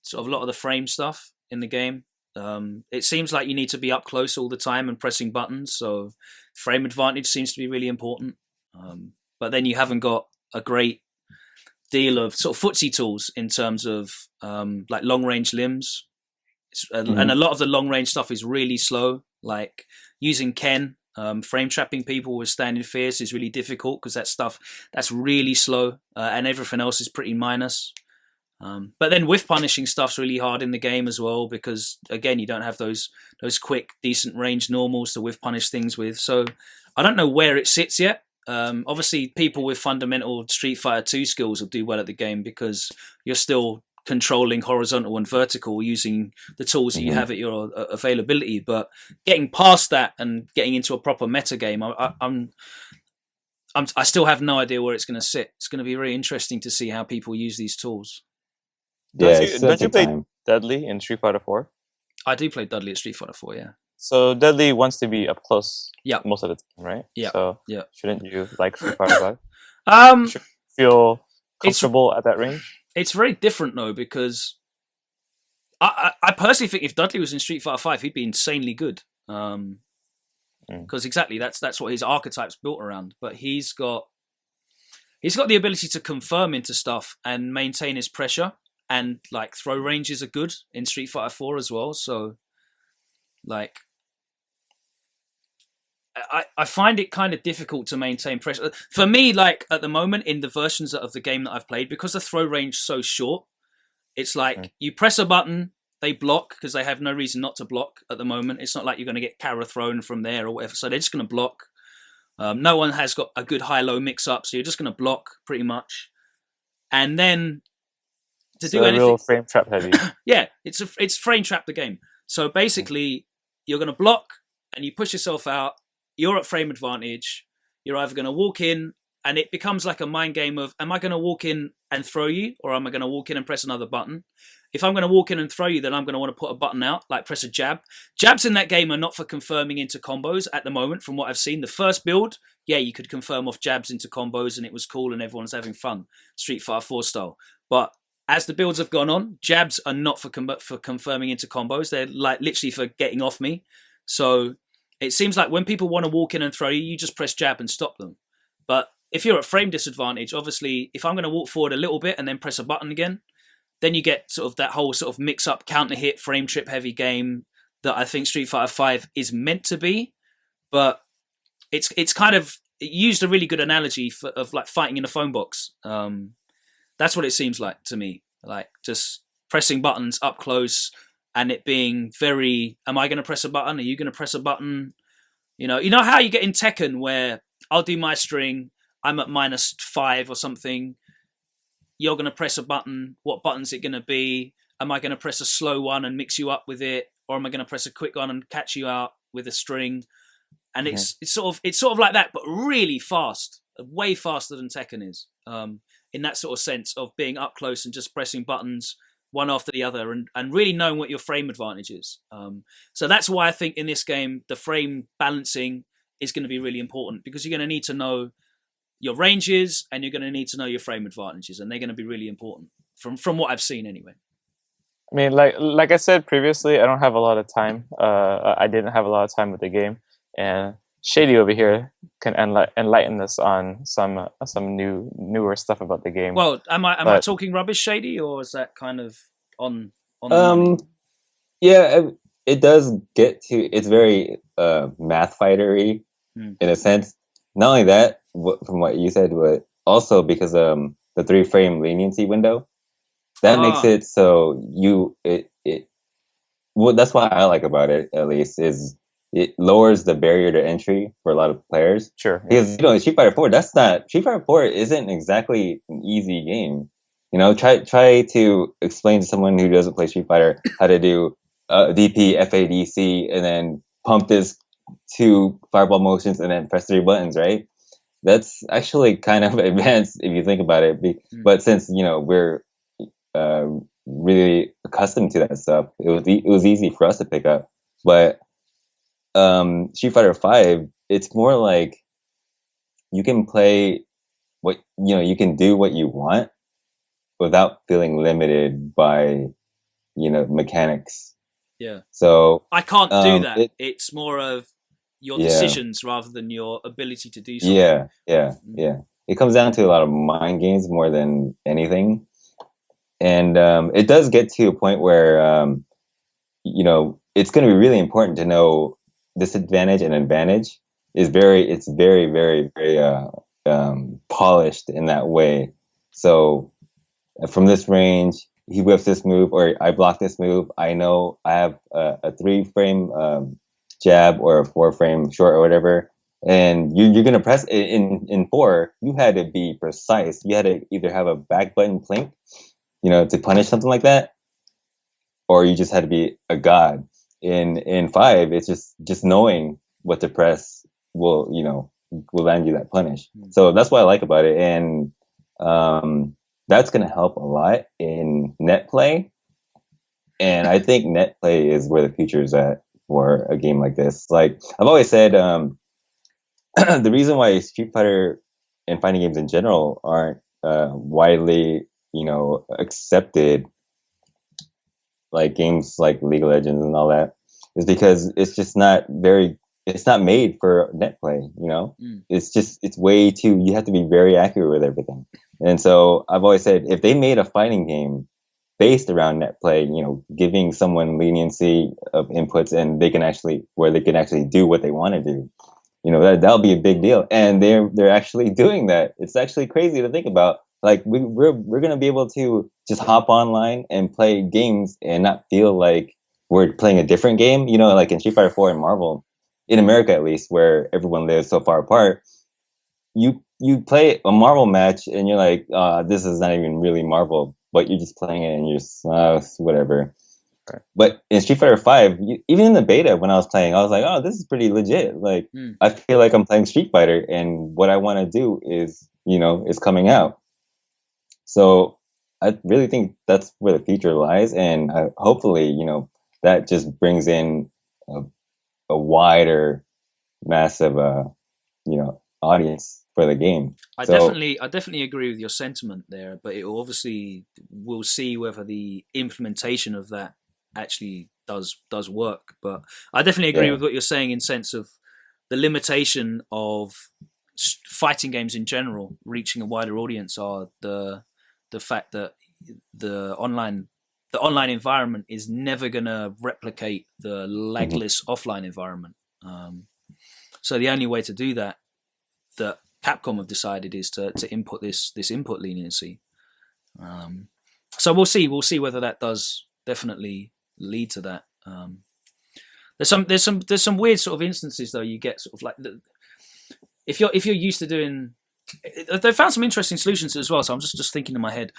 sort of a lot of the frame stuff. in the game. It seems like you need to be up close all the time and pressing buttons, so frame advantage seems to be really important. But then you haven't got a great deal of sort of footsie tools in terms of like long range limbs, and a lot of the long range stuff is really slow. Like using Ken, frame trapping people with standing fierce is really difficult because that's really slow, and everything else is pretty minus. But then whiff punishing stuff's really hard in the game as well because again you don't have those quick decent range normals to whiff punish things with. So I don't know where it sits yet. Obviously people with fundamental Street Fighter 2 skills will do well at the game because you're still controlling horizontal and vertical using the tools that you have at your availability. But getting past that and getting into a proper meta game, I still have no idea where it's going to sit. It's going to be really interesting to see how people use these tools. Don't you play Dudley in Street Fighter 4? I do play Dudley at Street Fighter 4, yeah. So Dudley wants to be up close most of the time, right? Yeah. So yeah. Shouldn't you like Street Fighter 5? Should you feel comfortable at that range? It's very different though because I personally think if Dudley was in Street Fighter 5, he'd be insanely good. Because exactly that's what his archetype's built around. But he's got the ability to confirm into stuff and maintain his pressure. And like throw ranges are good in Street Fighter 4 as well. So like I find it kind of difficult to maintain pressure. For me, like at the moment in the versions of the game that I've played, because the throw range is so short, it's like you press a button, they block because they have no reason not to block at the moment. It's not like you're going to get Kara thrown from there or whatever. So they're just going to block. No one has got a good high-low mix-up, so you're just going to block pretty much. And then to do anything, real frame trap heavy. Yeah, it's frame trap the game. So basically, you're going to block and you push yourself out. You're at frame advantage. You're either going to walk in, and it becomes like a mind game of, am I going to walk in and throw you, or am I going to walk in and press another button? If I'm going to walk in and throw you, then I'm going to want to put a button out, like press a jab. Jabs in that game are not for confirming into combos at the moment, from what I've seen. The first build, yeah, you could confirm off jabs into combos, and it was cool, and everyone's having fun, Street Fighter 4 style. But as the builds have gone on, jabs are not for confirming into combos. They're like literally for getting off me. So it seems like when people want to walk in and throw you, you just press jab and stop them. But if you're at frame disadvantage, obviously, if I'm going to walk forward a little bit and then press a button again, then you get sort of that whole sort of mix-up, counter-hit, frame trip heavy game that I think Street Fighter 5 is meant to be. But it's kind of, it used a really good analogy of like fighting in a phone box. That's what it seems like to me. Like just pressing buttons up close and it being very, am I going to press a button? Are you going to press a button? You know how you get in Tekken where I'll do my string, I'm at -5 or something. You're going to press a button. What button's it going to be? Am I going to press a slow one and mix you up with it? Or am I going to press a quick one and catch you out with a string? And it's sort of like that, but really fast, way faster than Tekken is. In that sort of sense of being up close and just pressing buttons one after the other and really knowing what your frame advantage is. So that's why I think in this game, the frame balancing is going to be really important because you're going to need to know your ranges and you're going to need to know your frame advantages, and they're going to be really important from what I've seen anyway. I mean, like I said previously, I don't have a lot of time. I didn't have a lot of time with the game, and Shady over here can enlighten us on some newer stuff about the game. Well, am I talking rubbish, Shady, or is that kind of on the money? Yeah, it does get to, it's very math fightery in a sense. Not only that, from what you said, but also because the 3-frame leniency window that makes it so well, that's what I like about it, at least, is it lowers the barrier to entry for a lot of players. Sure. Because Street Fighter 4, Street Fighter 4 isn't exactly an easy game. Try to explain to someone who doesn't play Street Fighter how to do DP, FADC, and then pump this 2 fireball motions and then press 3 buttons, right? That's actually kind of advanced if you think about it. But since we're really accustomed to that stuff, it was easy for us to pick up. But Street Fighter 5, it's more like you can play you can do what you want without feeling limited by mechanics Yeah. So I can't do that. it, It's more of your yeah, decisions rather than your ability to do something. yeah. It comes down to a lot of mind games more than anything, and it does get to a point where it's going to be really important to know disadvantage and advantage it's very, very, very polished in that way. So from this range, he whips this move, or I block this move. I know I have a 3-frame jab or a 4-frame short or whatever, and you're gonna press in 4. You had to be precise. You had to either have a back button plink, to punish something like that, or you just had to be a god. In 5, it's just knowing what to press will land you that punish. So that's what I like about it, and that's going to help a lot in net play. And I think net play is where the future is at for a game like this. Like I've always said, the reason why Street Fighter and fighting games in general aren't widely, accepted, like games like League of Legends and all that, is because it's not made for net play. It's way too, you have to be very accurate with everything. And so I've always said, if they made a fighting game based around net play, giving someone leniency of inputs, and they can actually do what they want to do, that'll be a big deal. And they're actually doing that. It's actually crazy to think about. Like we're going to be able to just hop online and play games and not feel like we're playing a different game, like in Street Fighter 4 and Marvel, in America at least, where everyone lives so far apart. You play a Marvel match and you're like, this is not even really Marvel, but you're just playing it and you're just whatever. Right. But in Street Fighter 5, even in the beta when I was playing, I was like, oh, this is pretty legit. Like I feel like I'm playing Street Fighter, and what I want to do is coming out. So I really think that's where the future lies, and hopefully, that just brings in a wider, massive, audience for the game. I definitely agree with your sentiment there, but it obviously we'll see whether the implementation of that actually does work. But I definitely agree with what you're saying in sense of the limitation of fighting games in general reaching a wider audience are the fact that the online environment is never going to replicate the lagless offline environment. So the only way to do that Capcom have decided is to input this input leniency. So we'll see whether that does definitely lead to that. There's some weird sort of instances though. You get sort of like if you're used to doing. They found some interesting solutions as well. So I'm just thinking in my head.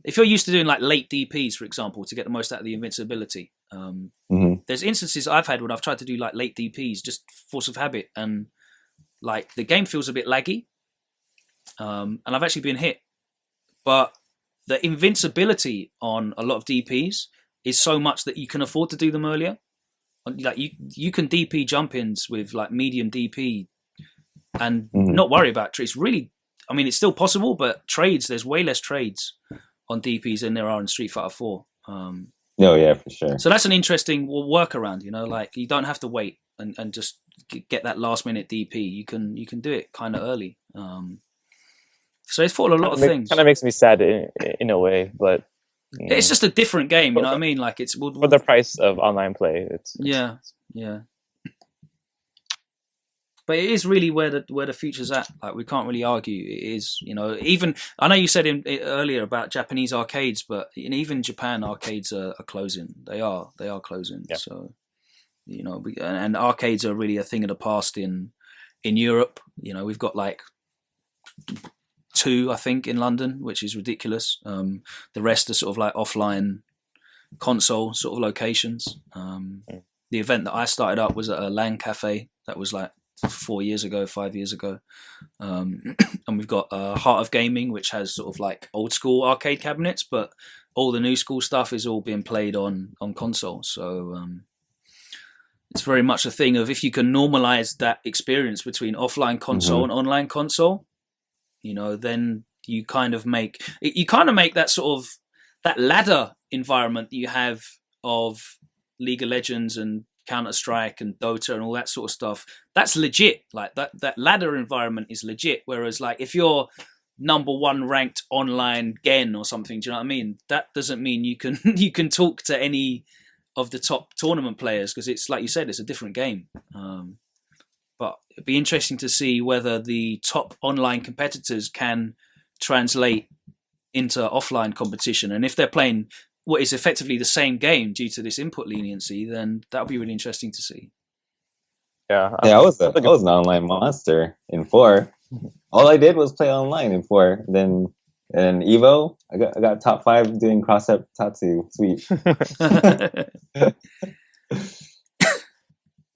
If you're used to doing like late DPs, for example, to get the most out of the invincibility, there's instances I've had when I've tried to do like late DPs, just force of habit, and like the game feels a bit laggy, and I've actually been hit. But the invincibility on a lot of DPs is so much that you can afford to do them earlier. Like you can DP jump-ins with like medium DP and not worry about trades. Really, I mean, it's still possible, but there's way less trades on DPs than there are in Street Fighter 4. No, yeah, for sure. So that's an interesting workaround, like you don't have to wait and just get that last minute DP. You can do it kind of early. So it's for a lot of things. Kind of makes me sad in a way, but it's just a different game. You know what I mean? Like it's for the price of online play. It's yeah. But it is really where the future's at. Like we can't really argue. It is, even I know you said earlier about Japanese arcades, but even Japan arcades are closing. They are closing. Yeah. So and arcades are really a thing of the past in Europe. We've got like 2, I think, in London, which is ridiculous. The rest are sort of like offline console sort of locations. The event that I started up was at a LAN cafe. That was like 5 years ago. And we've got Heart of Gaming, which has sort of like old school arcade cabinets, but all the new school stuff is all being played on console. So it's very much a thing of if you can normalize that experience between offline console and online console, then you kind of make that sort of that ladder environment that you have of League of Legends and Counter-Strike and Dota and all that sort of stuff, that's legit. Like that ladder environment is legit. Whereas like if you're number one ranked online Gen or something, do you know what I mean? That doesn't mean you can you can talk to any of the top tournament players, because it's like you said, it's a different game. But it'd be interesting to see whether the top online competitors can translate into offline competition, and if they're playing what is effectively the same game due to this input leniency, then that'll be really interesting to see. Yeah, I was an online monster in 4. All I did was play online in 4. Then in Evo, I got top 5 doing cross-up Tatsu. Sweet.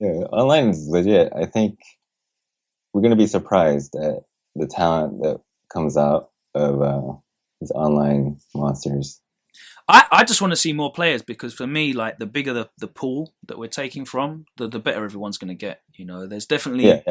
Yeah, online is legit. I think we're gonna be surprised at the talent that comes out of these online monsters. I just want to see more players, because for me, like the bigger the pool that we're taking from, the better everyone's going to get. You know, there's definitely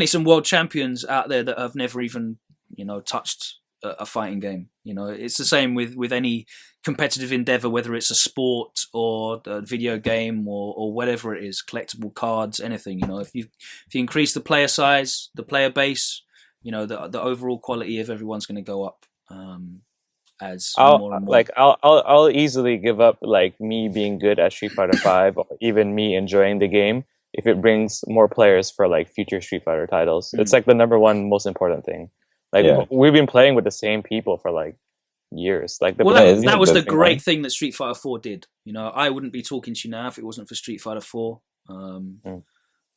some world champions out there that have never even, you know, touched a fighting game. You know, it's the same with any competitive endeavor, whether it's a sport or a video game or whatever it is, collectible cards, anything. You know, if you increase the player size, the player base, you know, the overall quality of everyone's going to go up. As more and more. Like I'll easily give up like me being good at Street Fighter 5 or even me enjoying the game if it brings more players for like future Street Fighter titles. It's like the number one most important thing. Like we've been playing with the same people for like years. Like that was the great thing that Street Fighter 4 did. You know, I wouldn't be talking to you now if it wasn't for Street Fighter 4. A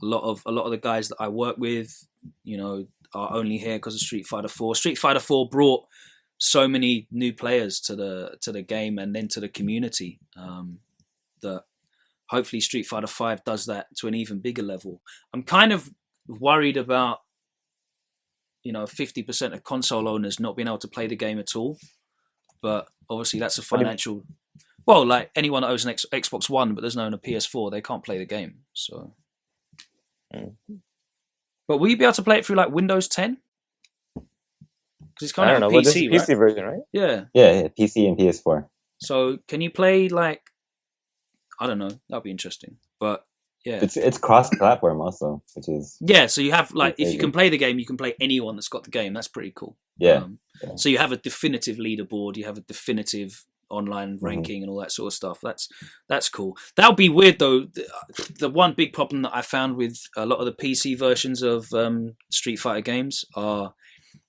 lot of the guys that I work with, you know, are only here because of Street Fighter 4. Street Fighter 4 brought so many new players to the game and then to the community, that hopefully Street Fighter 5 does that to an even bigger level. I'm kind of worried about, you know, 50% of console owners not being able to play the game at all. But obviously that's a financial... Well, like anyone that owns an Xbox One but doesn't own a PS4, they can't play the game. So, But will you be able to play it through like Windows 10? Because it's kind of a PC, this is PC right? version, right? Yeah, PC and PS4. So can you play like, I don't know, that'd be interesting. But yeah, it's cross-platform also, which is so you have like, if you can play the game, you can play anyone that's got the game. That's pretty cool. So you have a definitive leaderboard, you have a definitive online ranking and all that sort of stuff. That's cool. That would be weird though. The one big problem that I found with a lot of the PC versions of Street Fighter games are,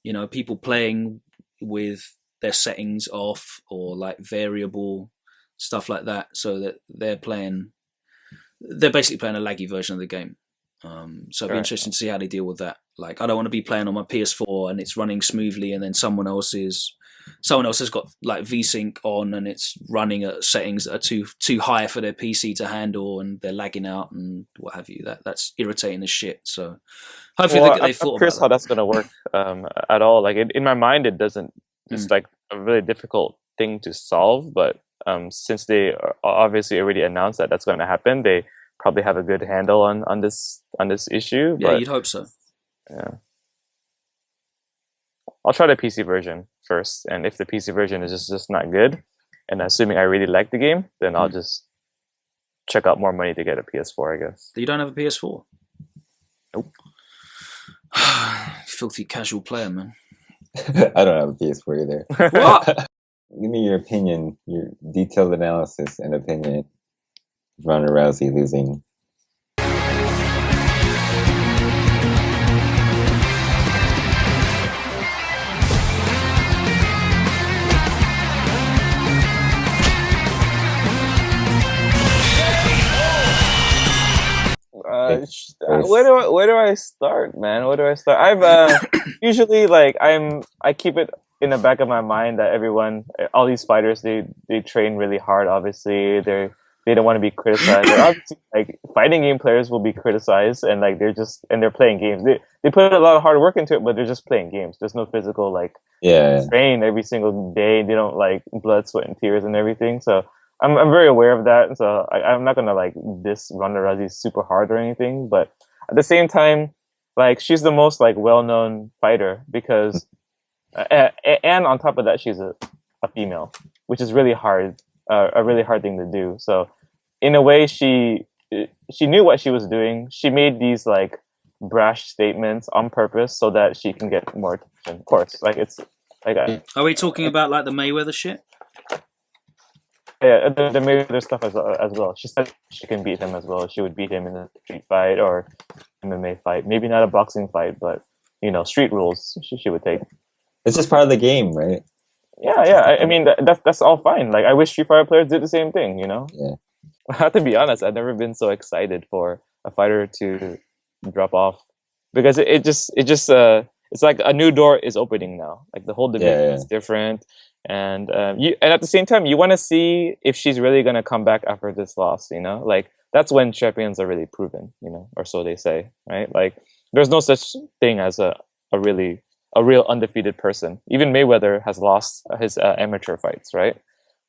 you know, people playing with their settings off or like variable stuff like that, so that they're basically playing a laggy version of the game. So it'd be interesting to see how they deal with that. Like, I don't want to be playing on my PS4 and it's running smoothly, and then someone else has got like VSync on and it's running at settings that are too high for their PC to handle, and they're lagging out and what have you. That's irritating as shit. So hopefully they thought I'm curious about how that's going to work at all. Like in my mind, it doesn't. It's like a really difficult thing to solve. But since they obviously already announced that that's going to happen, they probably have a good handle on this issue. Yeah, but, you'd hope so. Yeah, I'll try the PC version first, and if the PC version is just not good, and assuming I really like the game, then I'll just check out more money to get a PS4, I guess. You don't have a PS4? Nope. Filthy casual player, man. I don't have a PS4 either. What? Give me your opinion, your detailed analysis and opinion. Ronda Rousey losing. Where do I start, man? Where do I start? I've usually I keep it in the back of my mind that all these fighters, they train really hard. Obviously, they don't want to be criticized. Obviously, like fighting game players will be criticized, and like they're playing games. They put a lot of hard work into it, but they're just playing games. There's no physical train every single day. They don't like blood, sweat, and tears and everything. So I'm very aware of that. So I'm not gonna like diss Ronda Rousey super hard or anything, but at the same time, like she's the most like well-known fighter because, and on top of that, she's a female, which is really hard, a really hard thing to do. So in a way, she knew what she was doing. She made these like brash statements on purpose so that she can get more attention. Of course, like it's like Are we talking about like the Mayweather shit? yeah, the Mayweather stuff as well. She said she can beat him as well. She would beat him in a street fight or MMA fight. Maybe not a boxing fight, but you know, street rules she would take. It's just part of the game, right? Yeah. I mean, that's all fine. Like, I wish Street Fighter players did the same thing. You know. Yeah. I have to be honest. I've never been so excited for a fighter to drop off because it just it's like a new door is opening now. Like the whole division is different, and and at the same time, you want to see if she's really gonna come back after this loss. You know, like that's when champions are really proven. You know, or so they say, right? Like there's no such thing as a real undefeated person. Even Mayweather has lost his amateur fights, right?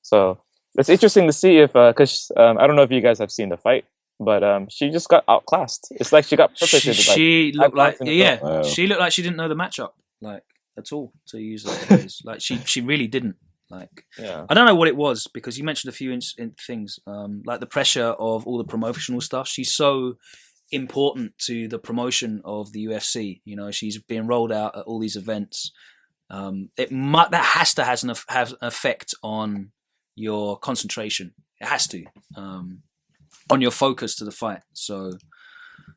So it's interesting to see if, because I don't know if you guys have seen the fight, but she just got outclassed. It's like she got perfected. She looked like Wow. she looked like she didn't know the matchup like at all, to use that phrase. Like she really didn't. Like I don't know what it was, because you mentioned a few things, like the pressure of all the promotional stuff. She's so important to the promotion of the UFC. You know, she's being rolled out at all these events. That has to have an effect on your concentration. It has to, on your focus to the fight. So,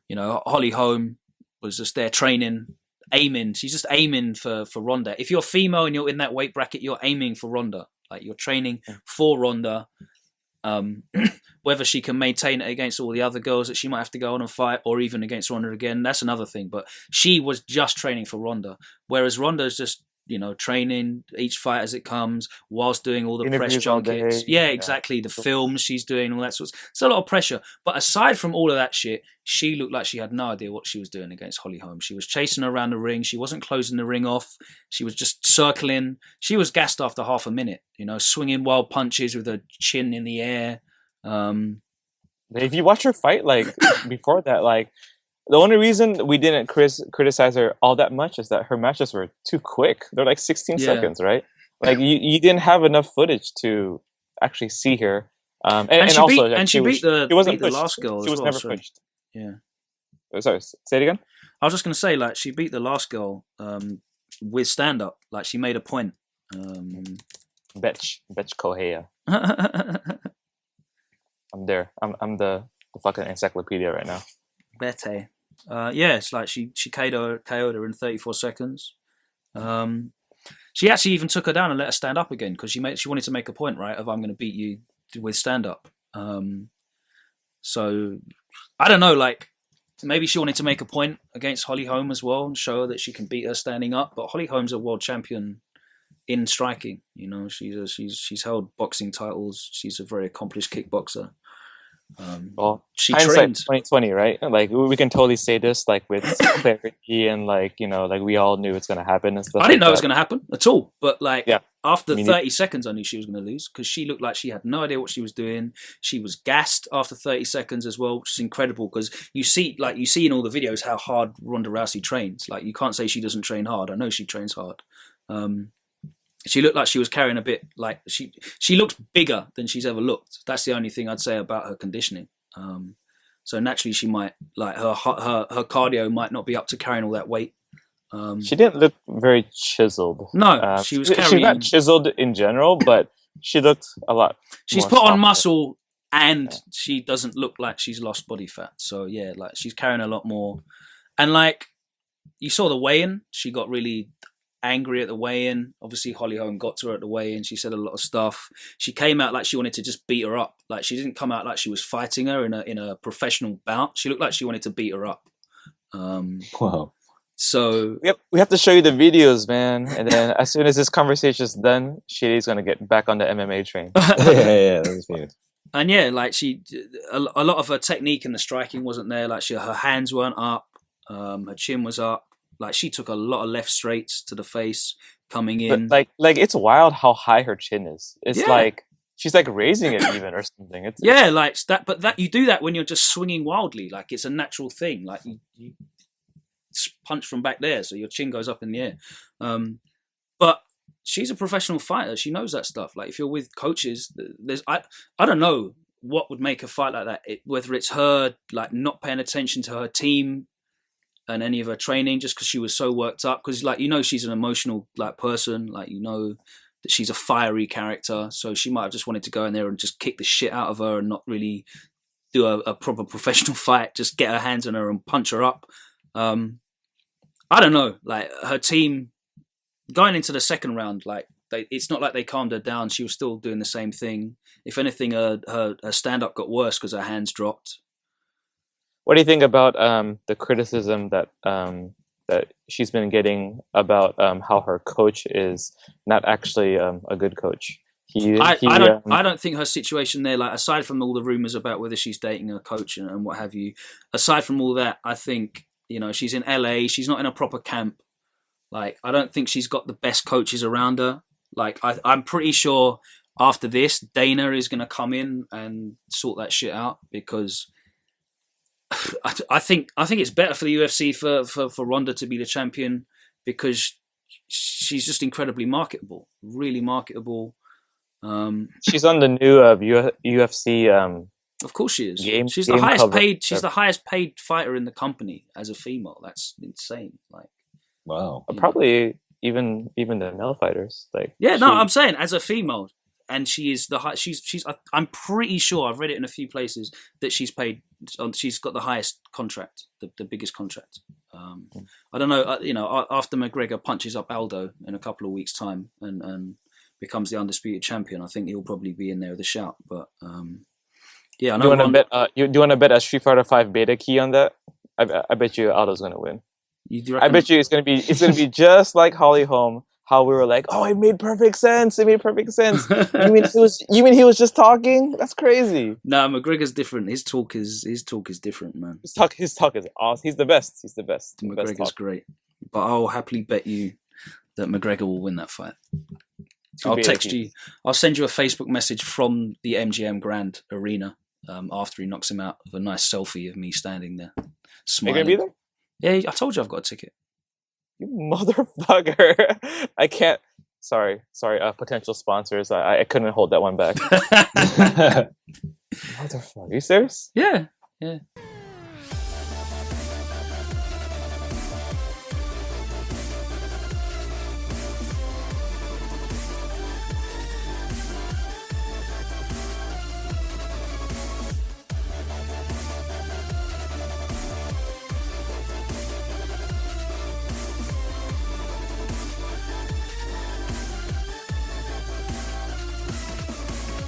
you know, Holly Holm was just there training, aiming. She's just aiming for Ronda. If you're female and you're in that weight bracket, you're aiming for Ronda. Like you're training for Ronda. Whether she can maintain it against all the other girls that she might have to go on and fight, or even against Ronda again, that's another thing. But she was just training for Ronda, whereas Ronda is just, you know, training each fight as it comes, whilst doing all the Interviews press junkets. Yeah, exactly. The films she's doing, all that sort of. It's a lot of pressure. But aside from all of that shit, she looked like she had no idea what she was doing against Holly Holm. She was chasing her around the ring. She wasn't closing the ring off. She was just circling. She was gassed after half a minute, you know, swinging wild punches with her chin in the air. If you watch her fight, like before that, like the only reason we didn't criticize her all that much is that her matches were too quick. They're like 16 seconds, right? Like you didn't have enough footage to actually see her. And she also, beat, like, she beat the pushed. last girl. She was well, never sorry. pushed. Yeah. Sorry, say it again. I was just going to say, like, she beat the last girl with stand up. Like, she made a point. Betch Kohea. I'm there. I'm the fucking encyclopedia right now. Bete. Yeah, it's like she KO'd her in 34 seconds. She actually even took her down and let her stand up again, because she wanted to make a point, right, of I'm going to beat you with stand up. So I don't know, like maybe she wanted to make a point against Holly Holm as well and show her that she can beat her standing up. But Holly Holm's a world champion in striking. You know, she's held boxing titles. She's a very accomplished kickboxer. Well, she hindsight trained 2020, right? Like we can totally say this like with clarity, and like, you know, like we all knew it's gonna happen and stuff. I didn't know like it was going to happen at all, but like after 30 neither. seconds I knew she was going to lose, because she looked like she had no idea what she was doing. She was gassed after 30 seconds as well, which is incredible, because you see in all the videos how hard Ronda Rousey trains. Like you can't say she doesn't train hard. I know she trains hard. She looked like she was carrying a bit, like she looked bigger than she's ever looked. That's the only thing I'd say about her conditioning. So naturally she might, like her cardio might not be up to carrying all that weight. She didn't look very chiseled. No, she was carrying. She's not chiseled in general, but she looked a lot. She's put on muscle, and she doesn't look like she's lost body fat. So yeah, like she's carrying a lot more. And like you saw the weigh-in, she got really angry at the weigh-in. Obviously Holly Holm got to her at the weigh-in. She said a lot of stuff. She came out like she wanted to just beat her up. Like she didn't come out like she was fighting her in a professional bout. She looked like she wanted to beat her up. Wow. So we have to show you the videos, man. And then as soon as this conversation is done, Shady's gonna get back on the MMA train. yeah, that was weird. And yeah, like a lot of her technique and the striking wasn't there. Like her hands weren't up, her chin was up. Like she took a lot of left straights to the face coming in. But like it's wild how high her chin is. It's like she's like raising it even or something. It's like that. But that you do that when you're just swinging wildly. Like it's a natural thing. Like you punch from back there, so your chin goes up in the air. But she's a professional fighter. She knows that stuff. Like if you're with coaches, I don't know what would make a fight like that. Whether it's her like not paying attention to her team and any of her training just because she was so worked up. Because like she's an emotional like person. Like that she's a fiery character, so she might have just wanted to go in there and just kick the shit out of her and not really do a proper professional fight. Just get her hands on her and punch her up. I don't know. Like her team going into the second round, like it's not like they calmed her down. She was still doing the same thing. If anything, her stand up got worse because her hands dropped. What do you think about the criticism that she's been getting about how her coach is not actually a good coach? I don't think her situation there, like aside from all the rumors about whether she's dating a coach and what have you, aside from all that, I think she's in LA. She's not in a proper camp. Like I don't think she's got the best coaches around her. Like I'm pretty sure after this, Dana is going to come in and sort that shit out because I think it's better for the UFC for Ronda to be the champion because she's just incredibly marketable, really marketable. She's on the new UFC. Of course she is. She's the highest paid. She's the highest paid fighter in the company as a female. That's insane. Like, wow. Probably even the male fighters. Like, I'm saying as a female, and she is the high. She's. I'm pretty sure I've read it in a few places that she's paid. She's got the highest contract, the biggest contract. I don't know. After McGregor punches up Aldo in a couple of weeks' time and becomes the undisputed champion, I think he'll probably be in there with a shout. But yeah, I know. Do you want to bet a Street Fighter V beta key on that? I bet you Aldo's gonna win. I bet you it's gonna be just like Holly Holm. How we were like, oh, it made perfect sense. It made perfect sense. You mean he was just talking? That's crazy. No, McGregor's different. His talk is different, man. His talk is awesome. He's the best. McGregor's great. But I'll happily bet you that McGregor will win that fight. I'll text you. I'll send you a Facebook message from the MGM Grand Arena after he knocks him out of a nice selfie of me standing there smiling. Are you gonna be there? Yeah, I told you I've got a ticket. You motherfucker! I can't. Sorry. Potential sponsors. I couldn't hold that one back. Motherfucker, are you serious? Yeah.